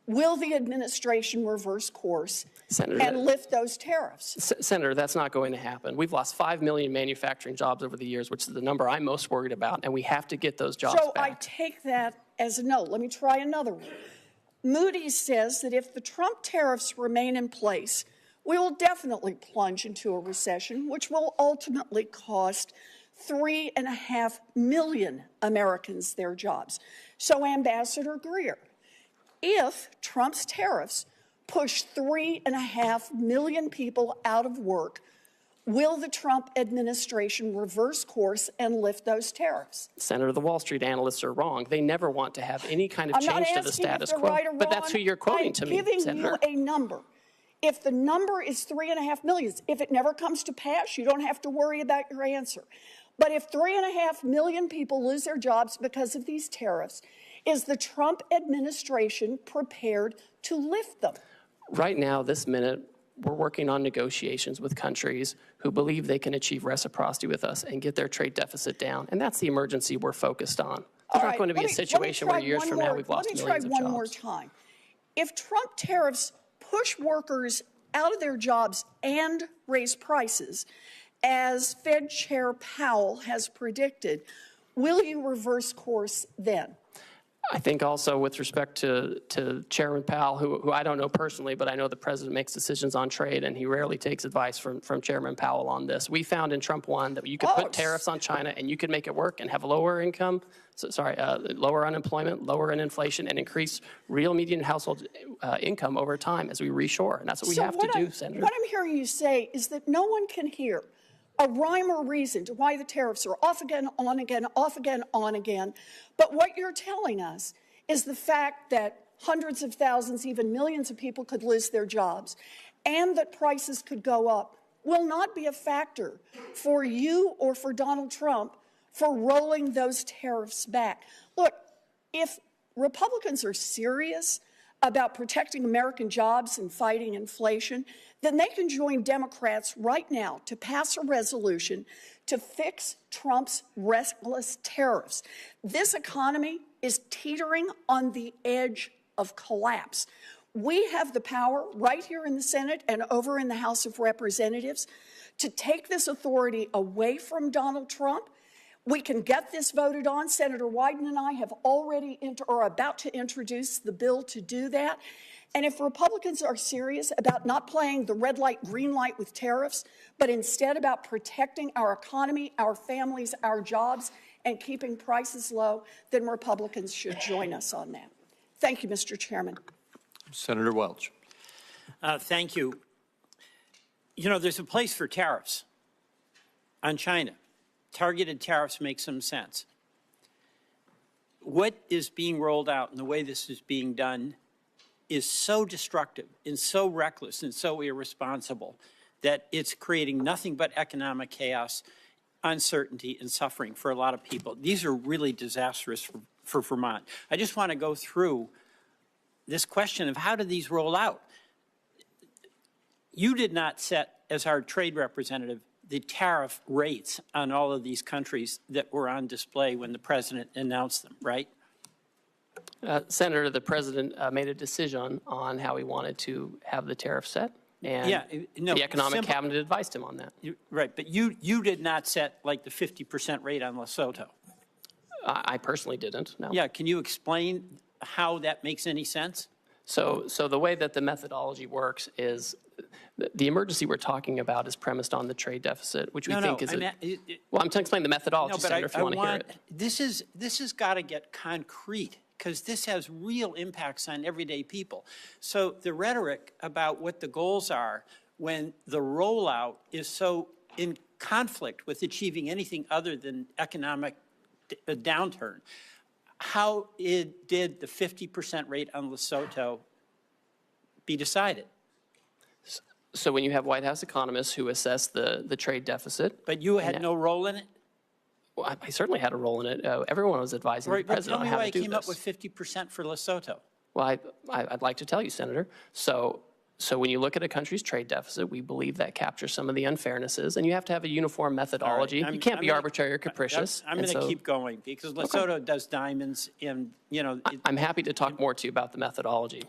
Will the administration reverse course and lift those tariffs? Senator, that's not going to happen. We've lost 5 million manufacturing jobs over the years, which is the number I'm most worried about, and we have to get those jobs So back. I take that as a no. Let me try another one. Moody's says that if the Trump tariffs remain in place, we will definitely plunge into a recession, which will ultimately cost 3.5 million Americans their jobs. So, Ambassador Greer, if Trump's tariffs push 3.5 million people out of work, will the Trump administration reverse course and lift those tariffs? Senator, the Wall Street analysts are wrong. They never want to have any kind of I'm not change to the asking status if they're quo. right or But that's who wrong. you're quoting to me, I'm giving Senator. you a number. If the number is 3.5 million, if it never comes to pass, you don't have to worry about your answer. But if 3.5 million people lose their jobs because of these tariffs, is the Trump administration prepared to lift them? Right now, this minute, we're working on negotiations with countries who believe they can achieve reciprocity with us and get their trade deficit down. And that's the emergency we're focused on. There's not going to be a situation where years from now we've lost millions of jobs. Let me try one more time. If Trump tariffs push workers out of their jobs and raise prices, as Fed Chair Powell has predicted, will you reverse course then? I think also with respect to Chairman Powell, who I don't know personally, but I know the president makes decisions on trade, and he rarely takes advice from Chairman Powell on this. We found in Trump 1 that you could put tariffs on China and you could make it work and have lower income, lower unemployment, lower inflation, and increase real median household income over time as we reshore. And that's what we have to do, Senator. What I'm hearing you say is that no one can hear a rhyme or reason to why the tariffs are off again, on again, off again, on again. But what you're telling us is the fact that hundreds of thousands, even millions of people could lose their jobs and that prices could go up will not be a factor for you or for Donald Trump for rolling those tariffs back. Look, if Republicans are serious about protecting American jobs and fighting inflation, then they can join Democrats right now to pass a resolution to fix Trump's reckless tariffs. This economy is teetering on the edge of collapse. We have the power right here in the Senate and over in the House of Representatives to take this authority away from Donald Trump. We can get this voted on. Senator Wyden and I have already are about to introduce the bill to do that. And if Republicans are serious about not playing the red light, green light with tariffs, but instead about protecting our economy, our families, our jobs, and keeping prices low, then Republicans should join us on that. Thank you, Mr. Chairman. Senator Welch. Thank you. You know, there's a place for tariffs on China. Targeted tariffs make some sense. What is being rolled out and the way this is being done is so destructive and so reckless and so irresponsible that it's creating nothing but economic chaos, uncertainty, and suffering for a lot of people. These are really disastrous for Vermont. I just want to go through this question of how do these roll out? You did not set, as our trade representative, the tariff rates on all of these countries that were on display when the president announced them, right? Senator, the president made a decision on how he wanted to have the tariff set, and the economic cabinet advised him on that. Right, but you did not set like the 50% rate on Lesotho. I personally didn't, no. Yeah, can you explain how that makes any sense? So the way that the methodology works is the emergency we're talking about is premised on the trade deficit, which we think is well, I'm trying to explain the methodology, Senator, if you want to hear it. This has got to get concrete, because this has real impacts on everyday people. So the rhetoric about what the goals are when the rollout is so in conflict with achieving anything other than economic downturn, how did the 50% rate on Lesotho be decided? So when you have White House economists who assess the trade deficit. But you had no role in it? Well, I certainly had a role in it. Everyone was advising the president on how to do this. Tell me why I came up with 50% for Lesotho. Well, I'd like to tell you, Senator. So when you look at a country's trade deficit, we believe that captures some of the unfairnesses, and you have to have a uniform methodology. You can't be arbitrary or capricious. I'm going to keep going, because Lesotho does diamonds, and, I'm happy to talk more to you about the methodology.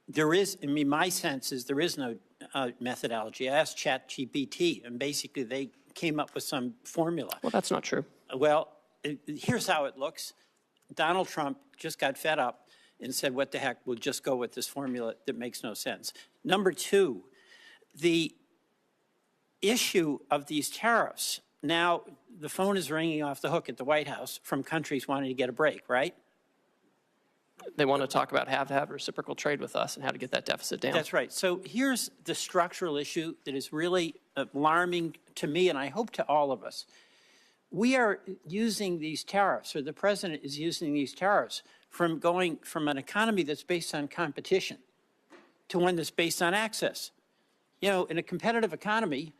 There is, I mean, my sense is there is no methodology. I asked ChatGPT, and basically they came up with some formula. Well, that's not true. Well, here's how it looks. Donald Trump just got fed up and said, what the heck, we'll just go with this formula that makes no sense. Number two, the issue of these tariffs. Now, the phone is ringing off the hook at the White House from countries wanting to get a break, right? They want to talk about how to have reciprocal trade with us and how to get that deficit down. That's right. So here's the structural issue that is really alarming to me, and I hope to all of us. We are using these tariffs, or the president is using these tariffs, from going from an economy that's based on competition to one that's based on access. You know, in a competitive economy,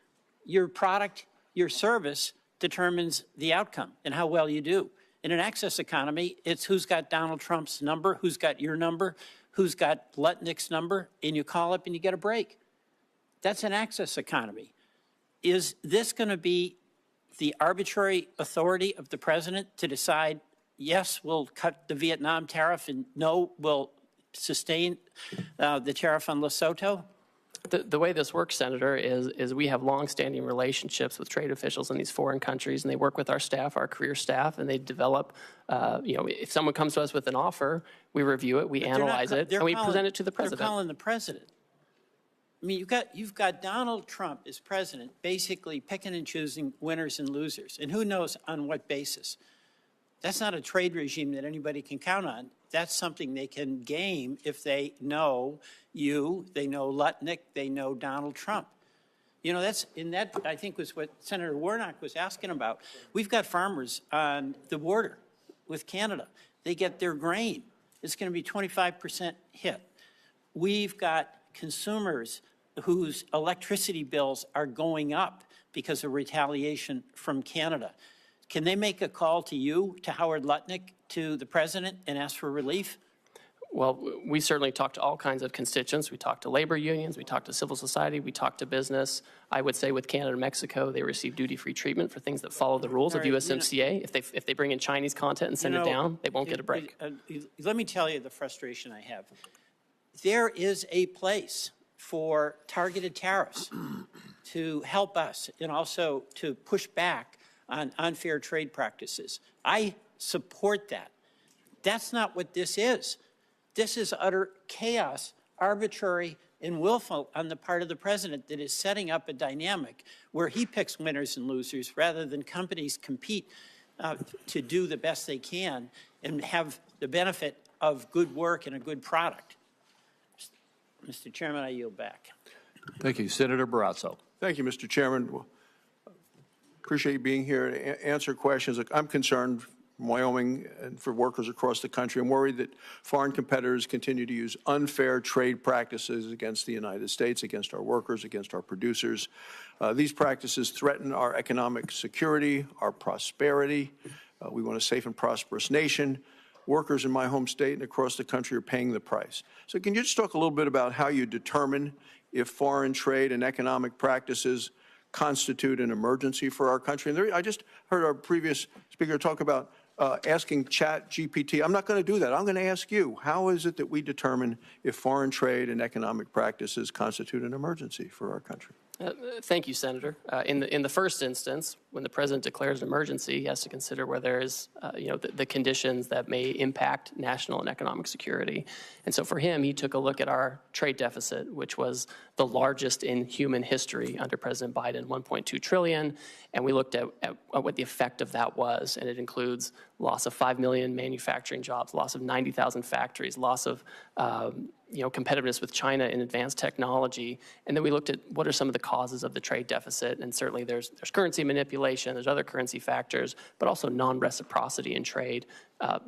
your product, your service determines the outcome and how well you do. In an access economy, it's who's got Donald Trump's number, who's got your number, who's got Lutnick's number, and you call up and you get a break. That's an access economy. Is this going to be the arbitrary authority of the president to decide, yes, we'll cut the Vietnam tariff, and no, we'll sustain the tariff on Lesotho? The way this works, Senator, is we have longstanding relationships with trade officials in these foreign countries, and they work with our staff, our career staff, and they develop, if someone comes to us with an offer, we review it, we analyze it, and we present it to the president. They're calling the president. I mean, you've got Donald Trump as president basically picking and choosing winners and losers, and who knows on what basis. That's not a trade regime that anybody can count on. That's something they can game if they know you, they know Lutnick, they know Donald Trump. You know, that I think was what Senator Warnock was asking about. We've got farmers on the border with Canada. They get their grain. It's going to be 25% hit. We've got consumers whose electricity bills are going up because of retaliation from Canada. Can they make a call to you, to Howard Lutnick, to the president, and ask for relief? Well, we certainly talk to all kinds of constituents. We talk to labor unions, we talk to civil society, we talk to business. I would say with Canada and Mexico, they receive duty-free treatment for things that follow the rules of USMCA. If they bring in Chinese content and send it down, they won't get a break. Let me tell you the frustration I have. There is a place for targeted tariffs to help us and also to push back on unfair trade practices. I support that. That's not what this is. This is utter chaos, arbitrary and willful on the part of the president that is setting up a dynamic where he picks winners and losers rather than companies compete to do the best they can and have the benefit of good work and a good product. Mr. Chairman, I yield back. Thank you. Senator Barrasso. Thank you, Mr. Chairman. Appreciate you being here to answer questions. I'm concerned from Wyoming and for workers across the country. I'm worried that foreign competitors continue to use unfair trade practices against the United States, against our workers, against our producers. These practices threaten our economic security, our prosperity. We want a safe and prosperous nation. Workers in my home state and across the country are paying the price. So can you just talk a little bit about how you determine if foreign trade and economic practices constitute an emergency for our country. And I just heard our previous speaker talk about asking ChatGPT. I'm not going to do that. I'm going to ask you, how is it that we determine if foreign trade and economic practices constitute an emergency for our country? Thank you, Senator. In the first instance, when the president declares an emergency, he has to consider where there is, the conditions that may impact national and economic security. And so for him, he took a look at our trade deficit, which was the largest in human history under President Biden, 1.2 trillion. And we looked at what the effect of that was. And it includes loss of 5 million manufacturing jobs, loss of 90,000 factories, loss of competitiveness with China in advanced technology. And then we looked at what are some of the causes of the trade deficit. And certainly there's currency manipulation, there's other currency factors, but also non-reciprocity in trade,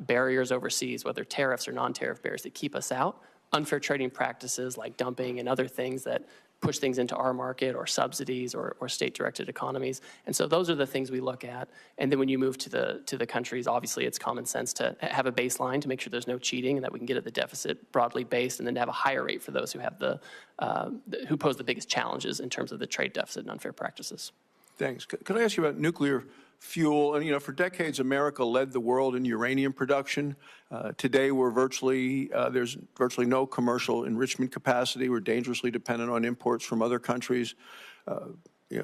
barriers overseas, whether tariffs or non-tariff barriers that keep us out, unfair trading practices like dumping and other things that push things into our market, or subsidies, or state-directed economies. And so those are the things we look at. And then when you move to the countries, obviously it's common sense to have a baseline to make sure there's no cheating and that we can get at the deficit broadly based, and then to have a higher rate for those who have who pose the biggest challenges in terms of the trade deficit and unfair practices. Thanks. Could I ask you about nuclear fuel? And, for decades, America led the world in uranium production. Today, there's virtually no commercial enrichment capacity. We're dangerously dependent on imports from other countries.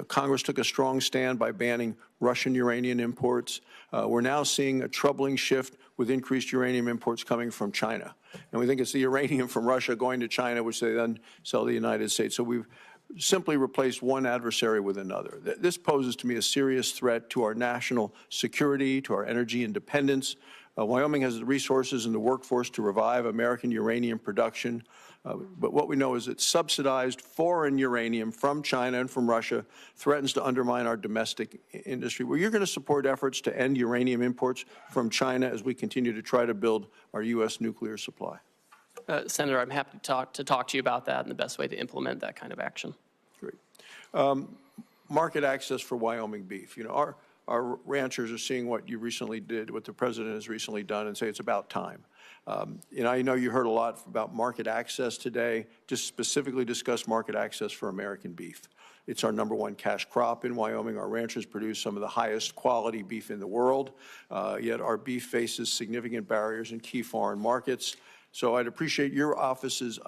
Congress took a strong stand by banning Russian uranium imports. We're now seeing a troubling shift with increased uranium imports coming from China. And we think it's the uranium from Russia going to China, which they then sell to the United States. So we've simply replaced one adversary with another. This poses to me a serious threat to our national security, to our energy independence. Wyoming has the resources and the workforce to revive American uranium production. But what we know is that subsidized foreign uranium from China and from Russia threatens to undermine our domestic industry. Well, you're going to support efforts to end uranium imports from China as we continue to try to build our U.S. nuclear supply. Senator, I'm happy to talk to you about that and the best way to implement that kind of action. Great. Market access for Wyoming beef. Our ranchers are seeing what you recently did, what the president has recently done, and say it's about time. I know you heard a lot about market access today. Just specifically discuss market access for American beef. It's our #1 cash crop in Wyoming. Our ranchers produce some of the highest quality beef in the world, yet our beef faces significant barriers in key foreign markets. So I do appreciate your office's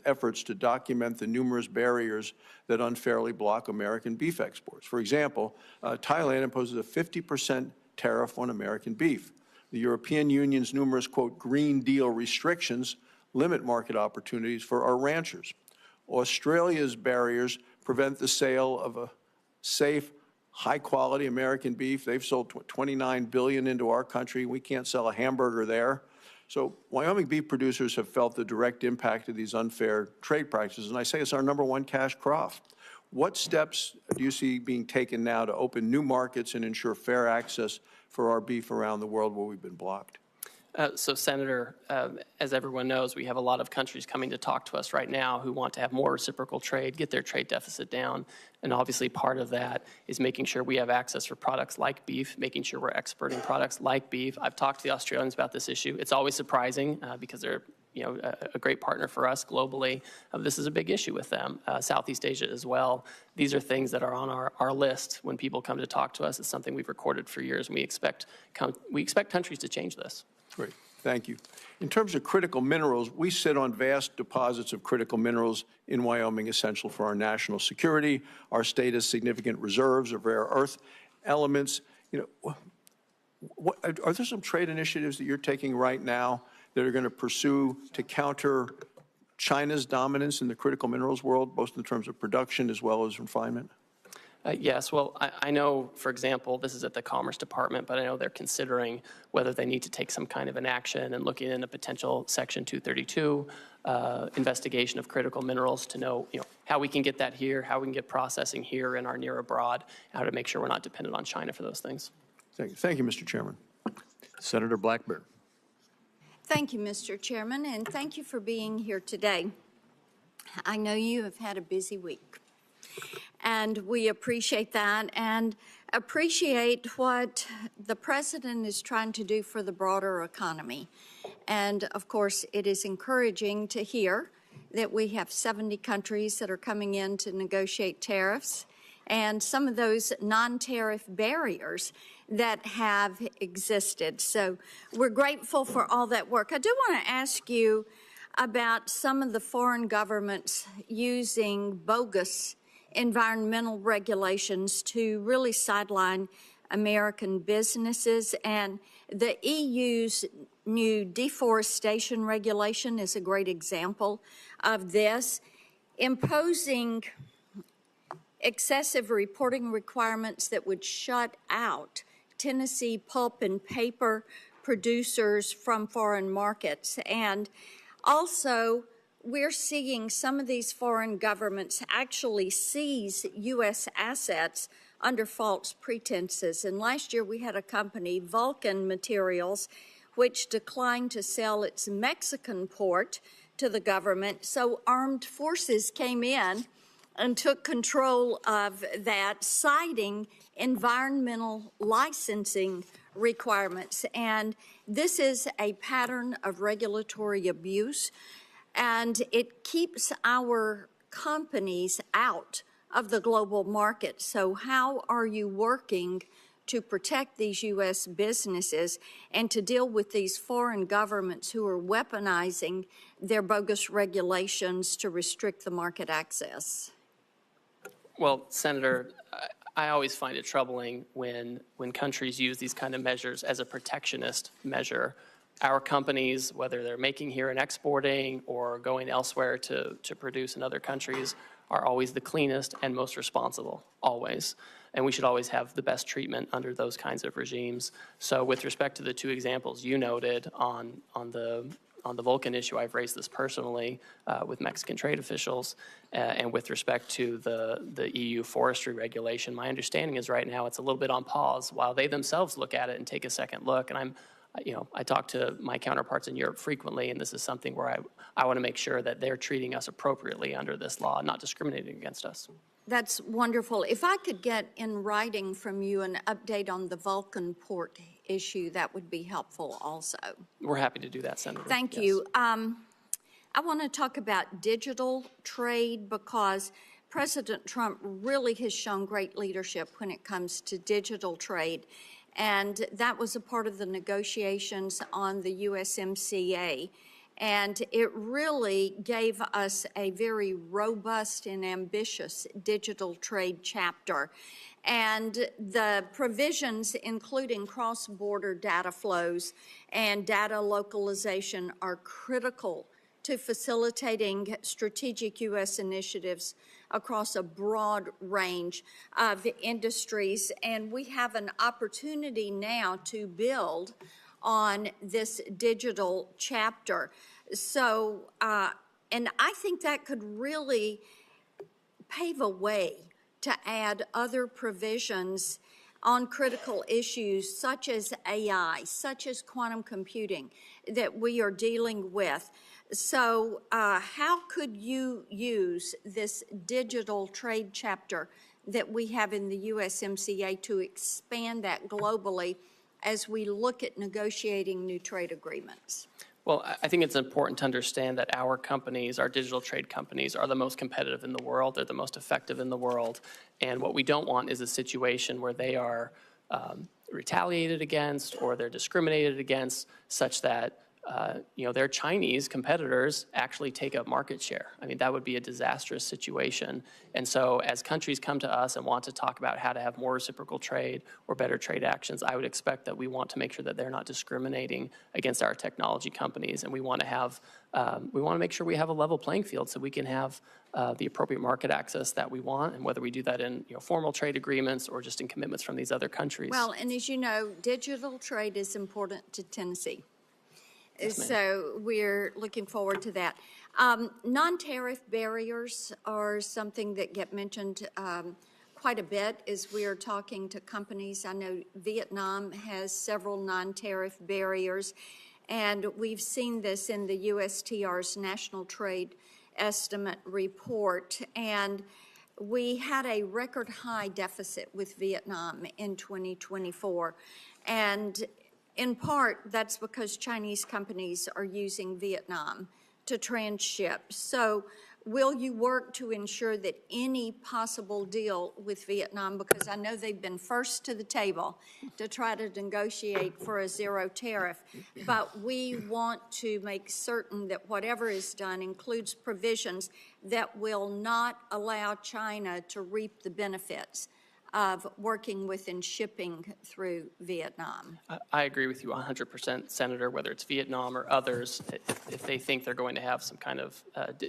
efforts to document the numerous barriers that unfairly block American beef exports. For example, Thailand imposes a 50% tariff on American beef. The European Union's numerous, quote, Green Deal restrictions limit market opportunities for our ranchers. Australia's barriers prevent the sale of a safe, high-quality American beef. They've sold $29 billion into our country. We can't sell a hamburger there. So Wyoming beef producers have felt the direct impact of these unfair trade practices, and I say it's our #1 cash crop. What steps do you see being taken now to open new markets and ensure fair access for our beef around the world where we've been blocked? So, Senator, as everyone knows, we have a lot of countries coming to talk to us right now who want to have more reciprocal trade, get their trade deficit down. And obviously part of that is making sure we have access for products like beef, making sure we're exporting products like beef. I've talked to the Australians about this issue. It's always surprising because they're a great partner for us globally. This is a big issue with them. Southeast Asia as well. These are things that are on our list when people come to talk to us. It's something we've recorded for years, and we expect countries to change this. Great, thank you. In terms of critical minerals, we sit on vast deposits of critical minerals in Wyoming essential for our national security. Our state has significant reserves of rare earth elements. Are there some trade initiatives that you're taking right now that are going to pursue to counter China's dominance in the critical minerals world, both in terms of production as well as refinement? Yes, well, I know, for example, this is at the Commerce Department, but I know they're considering whether they need to take some kind of an action and looking in a potential Section 232 investigation of critical minerals to know, how we can get that here, how we can get processing here in our near abroad, how to make sure we're not dependent on China for those things. Thank you, Mr. Chairman. Senator Blackburn. Thank you, Mr. Chairman, and thank you for being here today. I know you have had a busy week, and we appreciate that and appreciate what the President is trying to do for the broader economy. And, of course, it is encouraging to hear that we have 70 countries that are coming in to negotiate tariffs, and some of those non-tariff barriers that have existed. So we're grateful for all that work. I do want to ask you about some of the foreign governments using bogus environmental regulations to really sideline American businesses. And the EU's new deforestation regulation is a great example of this, imposing excessive reporting requirements that would shut out Tennessee pulp and paper producers from foreign markets. And also, we're seeing some of these foreign governments actually seize U.S. assets under false pretenses. And last year we had a company, Vulcan Materials, which declined to sell its Mexican port to the government. So armed forces came in and took control of that, citing environmental licensing requirements. And this is a pattern of regulatory abuse, and it keeps our companies out of the global market. So how are you working to protect these U.S. businesses and to deal with these foreign governments who are weaponizing their bogus regulations to restrict the market access? Well, Senator, I always find it troubling when countries use these kind of measures as a protectionist measure. Our companies, whether they're making here and exporting or going elsewhere to produce in other countries, are always the cleanest and most responsible, always. And we should always have the best treatment under those kinds of regimes. So with respect to the two examples you noted on the Vulcan issue, I've raised this personally with Mexican trade officials. And with respect to the EU forestry regulation, my understanding is right now it's a little bit on pause while they themselves look at it and take a second look. And I talk to my counterparts in Europe frequently, and this is something where I want to make sure that they're treating us appropriately under this law, not discriminating against us. That's wonderful. If I could get in writing from you an update on the Vulcan port issue, that would be helpful also. We're happy to do that, Senator. Thank you. I want to talk about digital trade because President Trump really has shown great leadership when it comes to digital trade. And that was a part of the negotiations on the USMCA. And it really gave us a very robust and ambitious digital trade chapter. And the provisions, including cross-border data flows and data localization, are critical to facilitating strategic U.S. initiatives across a broad range of industries. And we have an opportunity now to build on this digital chapter. So, and I think that could really pave a way to add other provisions on critical issues such as AI, such as quantum computing that we are dealing with. So how could you use this digital trade chapter that we have in the USMCA to expand that globally as we look at negotiating new trade agreements? Well, I think it's important to understand that our companies, our digital trade companies, are the most competitive in the world. They're the most effective in the world. And what we don't want is a situation where they are retaliated against or they're discriminated against such that their Chinese competitors actually take up market share. I mean, that would be a disastrous situation. And so as countries come to us and want to talk about how to have more reciprocal trade or better trade actions, I would expect that we want to make sure that they're not discriminating against our technology companies. And we want to make sure we have a level playing field so we can have the appropriate market access that we want, and whether we do that in formal trade agreements or just in commitments from these other countries. Well, and as you know, digital trade is important to Tennessee. Yes, so we're looking forward to that. Non-tariff barriers are something that get mentioned quite a bit as we are talking to companies. I know Vietnam has several non-tariff barriers, and we've seen this in the USTR's National Trade Estimate report. And we had a record high deficit with Vietnam in 2024. And in part, that's because Chinese companies are using Vietnam to transship. So will you work to ensure that any possible deal with Vietnam, because I know they've been first to the table to try to negotiate for a zero tariff, but we want to make certain that whatever is done includes provisions that will not allow China to reap the benefits of working with and shipping through Vietnam. I agree with you 100%, Senator, whether it's Vietnam or others, if they think they're going to have some kind of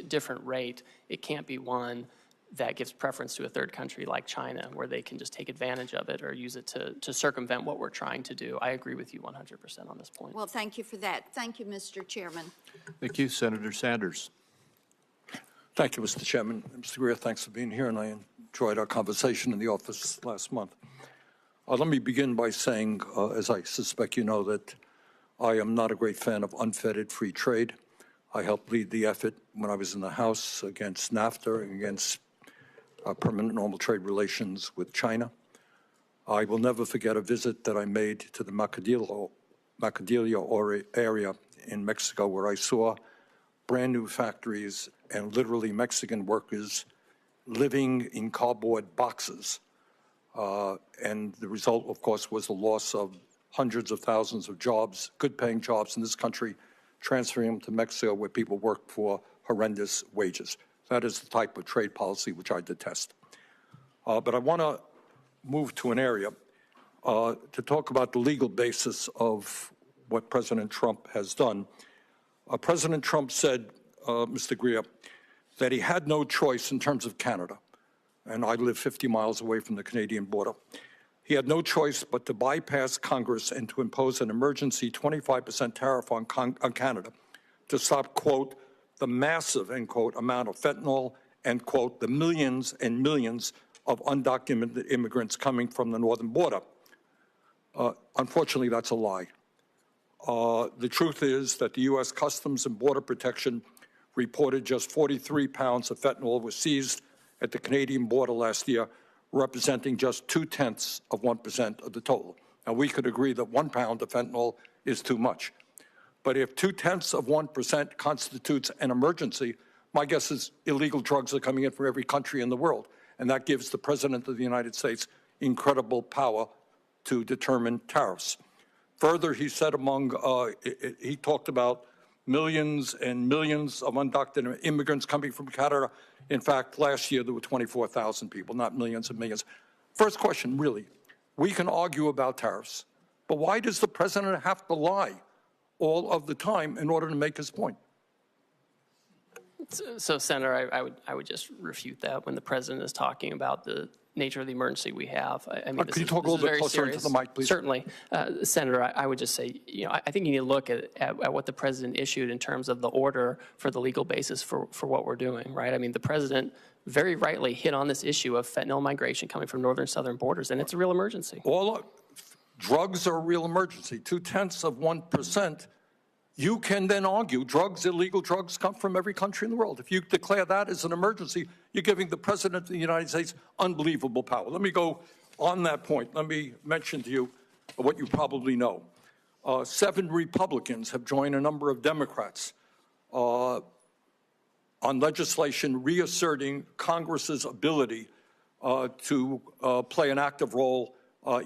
different rate, it can't be one that gives preference to a third country like China, where they can just take advantage of it or use it to circumvent what we're trying to do. I agree with you 100% on this point. Well, thank you for that. Thank you, Mr. Chairman. Thank you, Senator Sanders. Thank you, Mr. Chairman. Mr. Greer, thanks for being here, and I enjoyed our conversation in the office last month. Let me begin by saying, as I suspect you know, that I am not a great fan of unfettered free trade. I helped lead the effort when I was in the House against NAFTA and against permanent normal trade relations with China. I will never forget a visit that I made to the Macadillo area in Mexico, where I saw brand new factories and literally Mexican workers living in cardboard boxes. And the result, of course, was the loss of hundreds of thousands of jobs, good-paying jobs in this country, transferring them to Mexico where people work for horrendous wages. That is the type of trade policy which I detest. But I want to move to an area to talk about the legal basis of what President Trump has done. President Trump said, Mr. Greer, that he had no choice in terms of Canada, and I live 50 miles away from the Canadian border. He had no choice but to bypass Congress and to impose an emergency 25% tariff on Canada to stop, quote, the massive, end quote, amount of fentanyl and, quote, the millions and millions of undocumented immigrants coming from the northern border. Unfortunately, that's a lie. The truth is that the U.S. Customs and Border Protection reported just 43 pounds of fentanyl was seized at the Canadian border last year, representing just 0.2% of the total. Now, we could agree that 1 pound of fentanyl is too much. But if 0.2% constitutes an emergency, my guess is illegal drugs are coming in from every country in the world. And that gives the President of the United States incredible power to determine tariffs. Further, he said he talked about millions and millions of undocumented immigrants coming from Canada. In fact, last year there were 24,000 people, not millions and millions. First question, really, we can argue about tariffs, but why does the president have to lie all of the time in order to make his point? So, Senator, I would just refute that when the president is talking about the nature of the emergency we have. I mean, Could you talk a little bit closer into the mic, please? Certainly. Senator, I would just say, I think you need to look at what the president issued in terms of the order for the legal basis for what we're doing, right? I mean, the president very rightly hit on this issue of fentanyl migration coming from northern southern borders, and it's a real emergency. Drugs are a real emergency. 0.2%. You can then argue illegal drugs come from every country in the world. If you declare that as an emergency, you're giving the President of the United States unbelievable power. Let me go on that point. Let me mention to you what you probably know. 7 Republicans have joined a number of Democrats on legislation reasserting Congress's ability to play an active role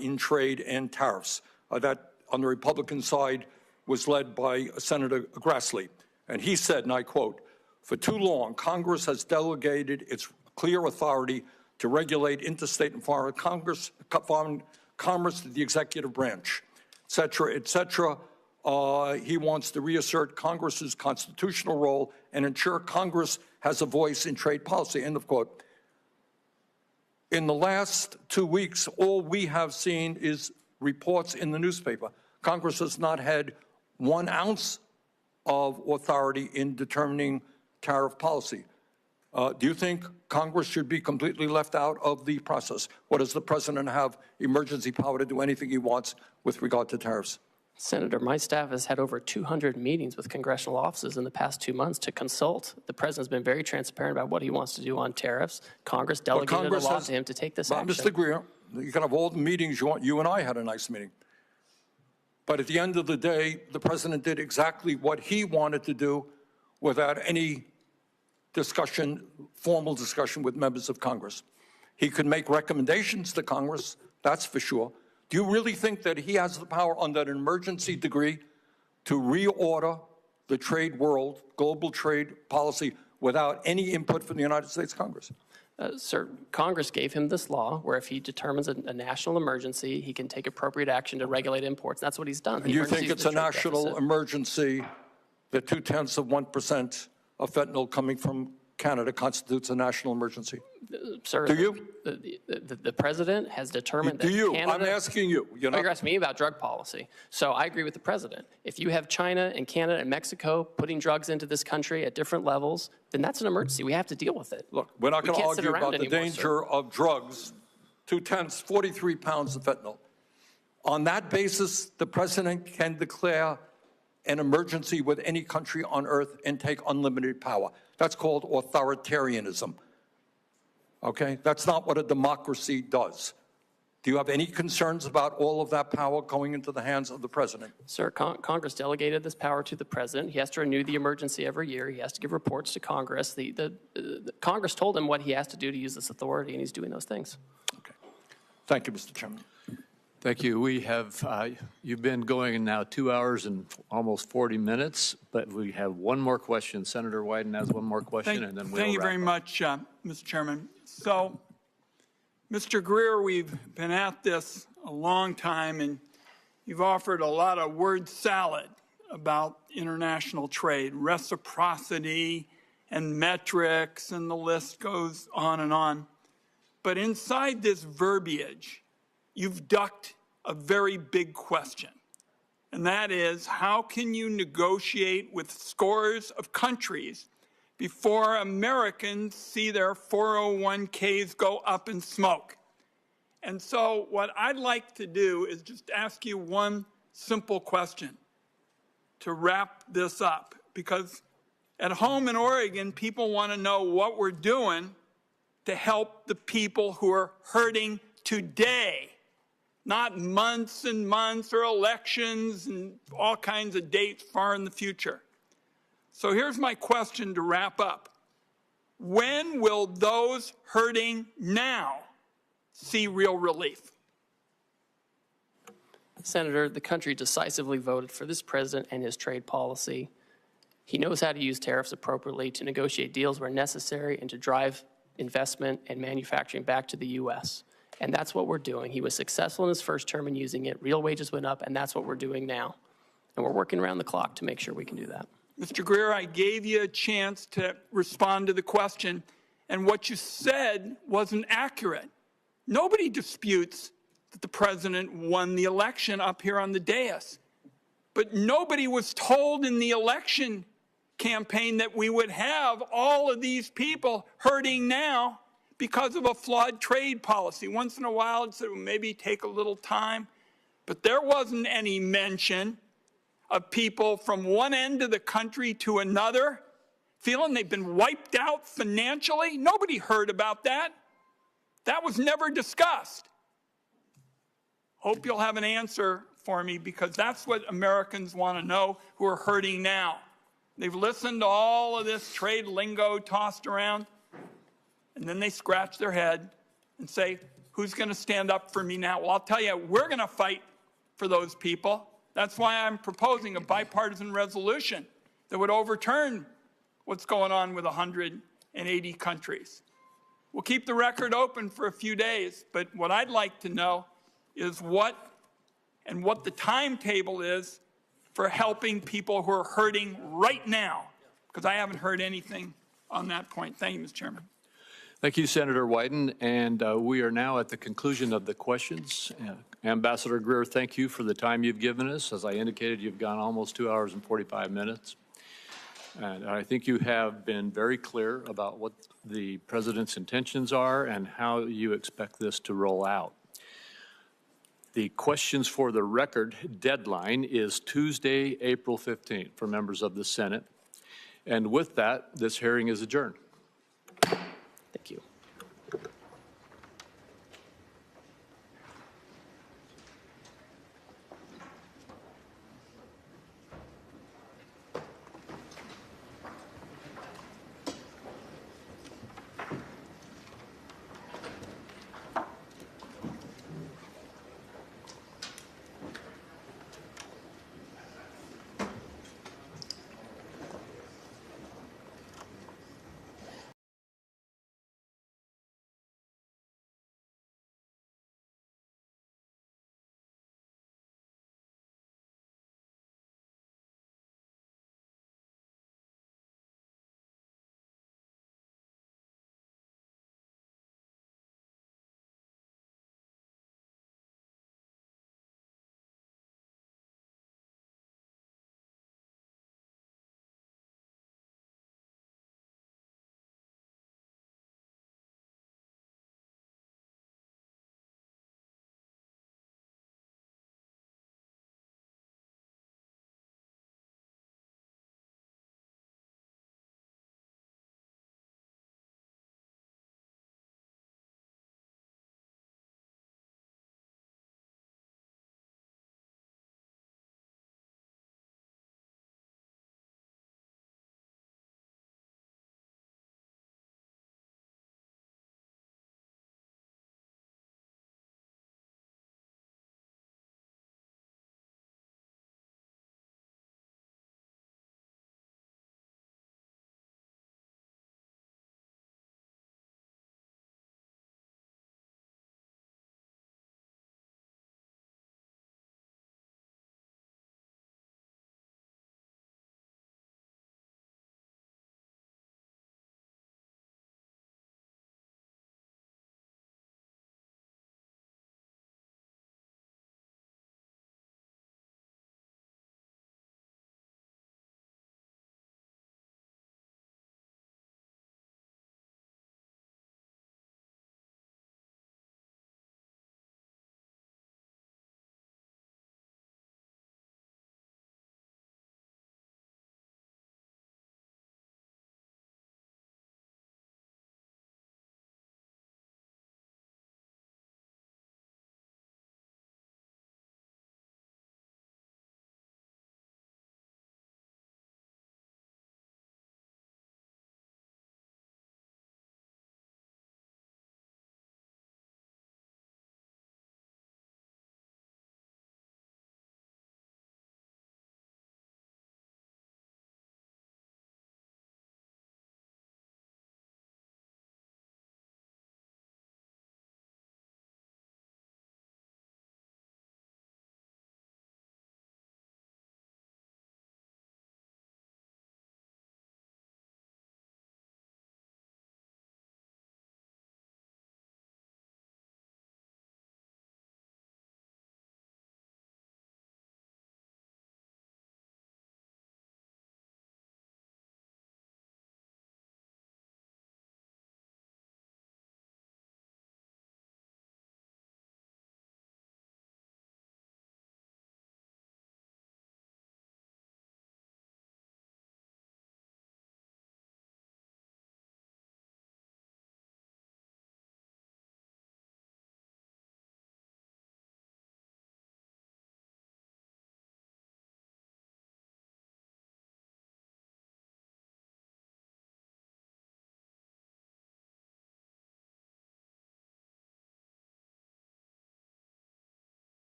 in trade and tariffs. That, on the Republican side, was led by Senator Grassley. And he said, and I quote, "For too long, Congress has delegated its clear authority to regulate interstate and foreign commerce to the executive branch, et cetera, et cetera." He wants to reassert Congress's constitutional role and ensure Congress has a voice in trade policy, end of quote. In the last 2 weeks, all we have seen is reports in the newspaper. Congress has not had 1 ounce of authority in determining tariff policy. Do you think Congress should be completely left out of the process? Or does the president have emergency power to do anything he wants with regard to tariffs? Senator, my staff has had over 200 meetings with congressional offices in the past 2 months to consult. The president's been very transparent about what he wants to do on tariffs. Congress delegated a law to him to take this action. Mr. Greer, you can have all the meetings you want. You and I had a nice meeting. But at the end of the day, the president did exactly what he wanted to do without any discussion, formal discussion with members of Congress. He could make recommendations to Congress, that's for sure. Do you really think that he has the power under an emergency degree to reorder the trade world, global trade policy, without any input from the United States Congress? Sir, Congress gave him this law where if he determines a national emergency, he can take appropriate action to regulate imports. That's what he's done. And you think it's a national emergency that 0.2% of fentanyl coming from Canada constitutes a national emergency? Sir, do you? The president has determined that Do you? Canada, I'm asking you. You're asking me about drug policy. So I agree with the president. If you have China and Canada and Mexico putting drugs into this country at different levels, then that's an emergency. We have to deal with it. Look, we're not going to can't sit argue around about the anymore, danger sir. of drugs. 43 pounds of fentanyl. On that basis, the president can declare an emergency with any country on earth and take unlimited power. That's called authoritarianism. Okay? That's not what a democracy does. Do you have any concerns about all of that power going into the hands of the president? Sir, Congress delegated this power to the president. He has to renew the emergency every year. He has to give reports to Congress. The Congress told him what he has to do to use this authority, and he's doing those things. Okay. Thank you, Mr. Chairman. Thank you. We have, you've been going now 2 hours and almost 40 minutes, but we have one more question. Senator Wyden has one more question, and then we'll Thank you wrap very up. much, Mr. Chairman. So, Mr. Greer, we've been at this a long time, and you've offered a lot of word salad about international trade, reciprocity and metrics, and the list goes on and on. But inside this verbiage, you've ducked a very big question, and that is, how can you negotiate with scores of countries before Americans see their 401ks go up in smoke? And so what I'd like to do is just ask you one simple question to wrap this up, because at home in Oregon, people want to know what we're doing to help the people who are hurting today, not months and months or elections and all kinds of dates far in the future. So here's my question to wrap up. When will those hurting now see real relief? Senator, the country decisively voted for this president and his trade policy. He knows how to use tariffs appropriately to negotiate deals where necessary and to drive investment and manufacturing back to the U.S. And that's what we're doing. He was successful in his first term in using it. Real wages went up, and that's what we're doing now. And we're working around the clock to make sure we can do that. Mr. Greer, I gave you a chance to respond to the question, and what you said wasn't accurate. Nobody disputes that the president won the election up here on the dais. But nobody was told in the election campaign that we would have all of these people hurting now because of a flawed trade policy. Once in a while, it said, well, maybe take a little time. But there wasn't any mention of people from one end of the country to another feeling they've been wiped out financially. Nobody heard about that. That was never discussed. Hope you'll have an answer for me, because that's what Americans want to know who are hurting now. They've listened to all of this trade lingo tossed around, and then they scratch their head and say, who's going to stand up for me now? Well, I'll tell you, we're going to fight for those people. That's why I'm proposing a bipartisan resolution that would overturn what's going on with 180 countries. We'll keep the record open for a few days, but what I'd like to know is what the timetable is for helping people who are hurting right now, because I haven't heard anything on that point. Thank you, Mr. Chairman. Thank you, Senator Wyden. And we are now at the conclusion of the questions. Ambassador Greer, thank you for the time you've given us. As I indicated, you've gone almost 2 hours and 45 minutes. And I think you have been very clear about what the president's intentions are and how you expect this to roll out. The questions for the record deadline is Tuesday, April 15th for members of the Senate. And with that, this hearing is adjourned. Thank you.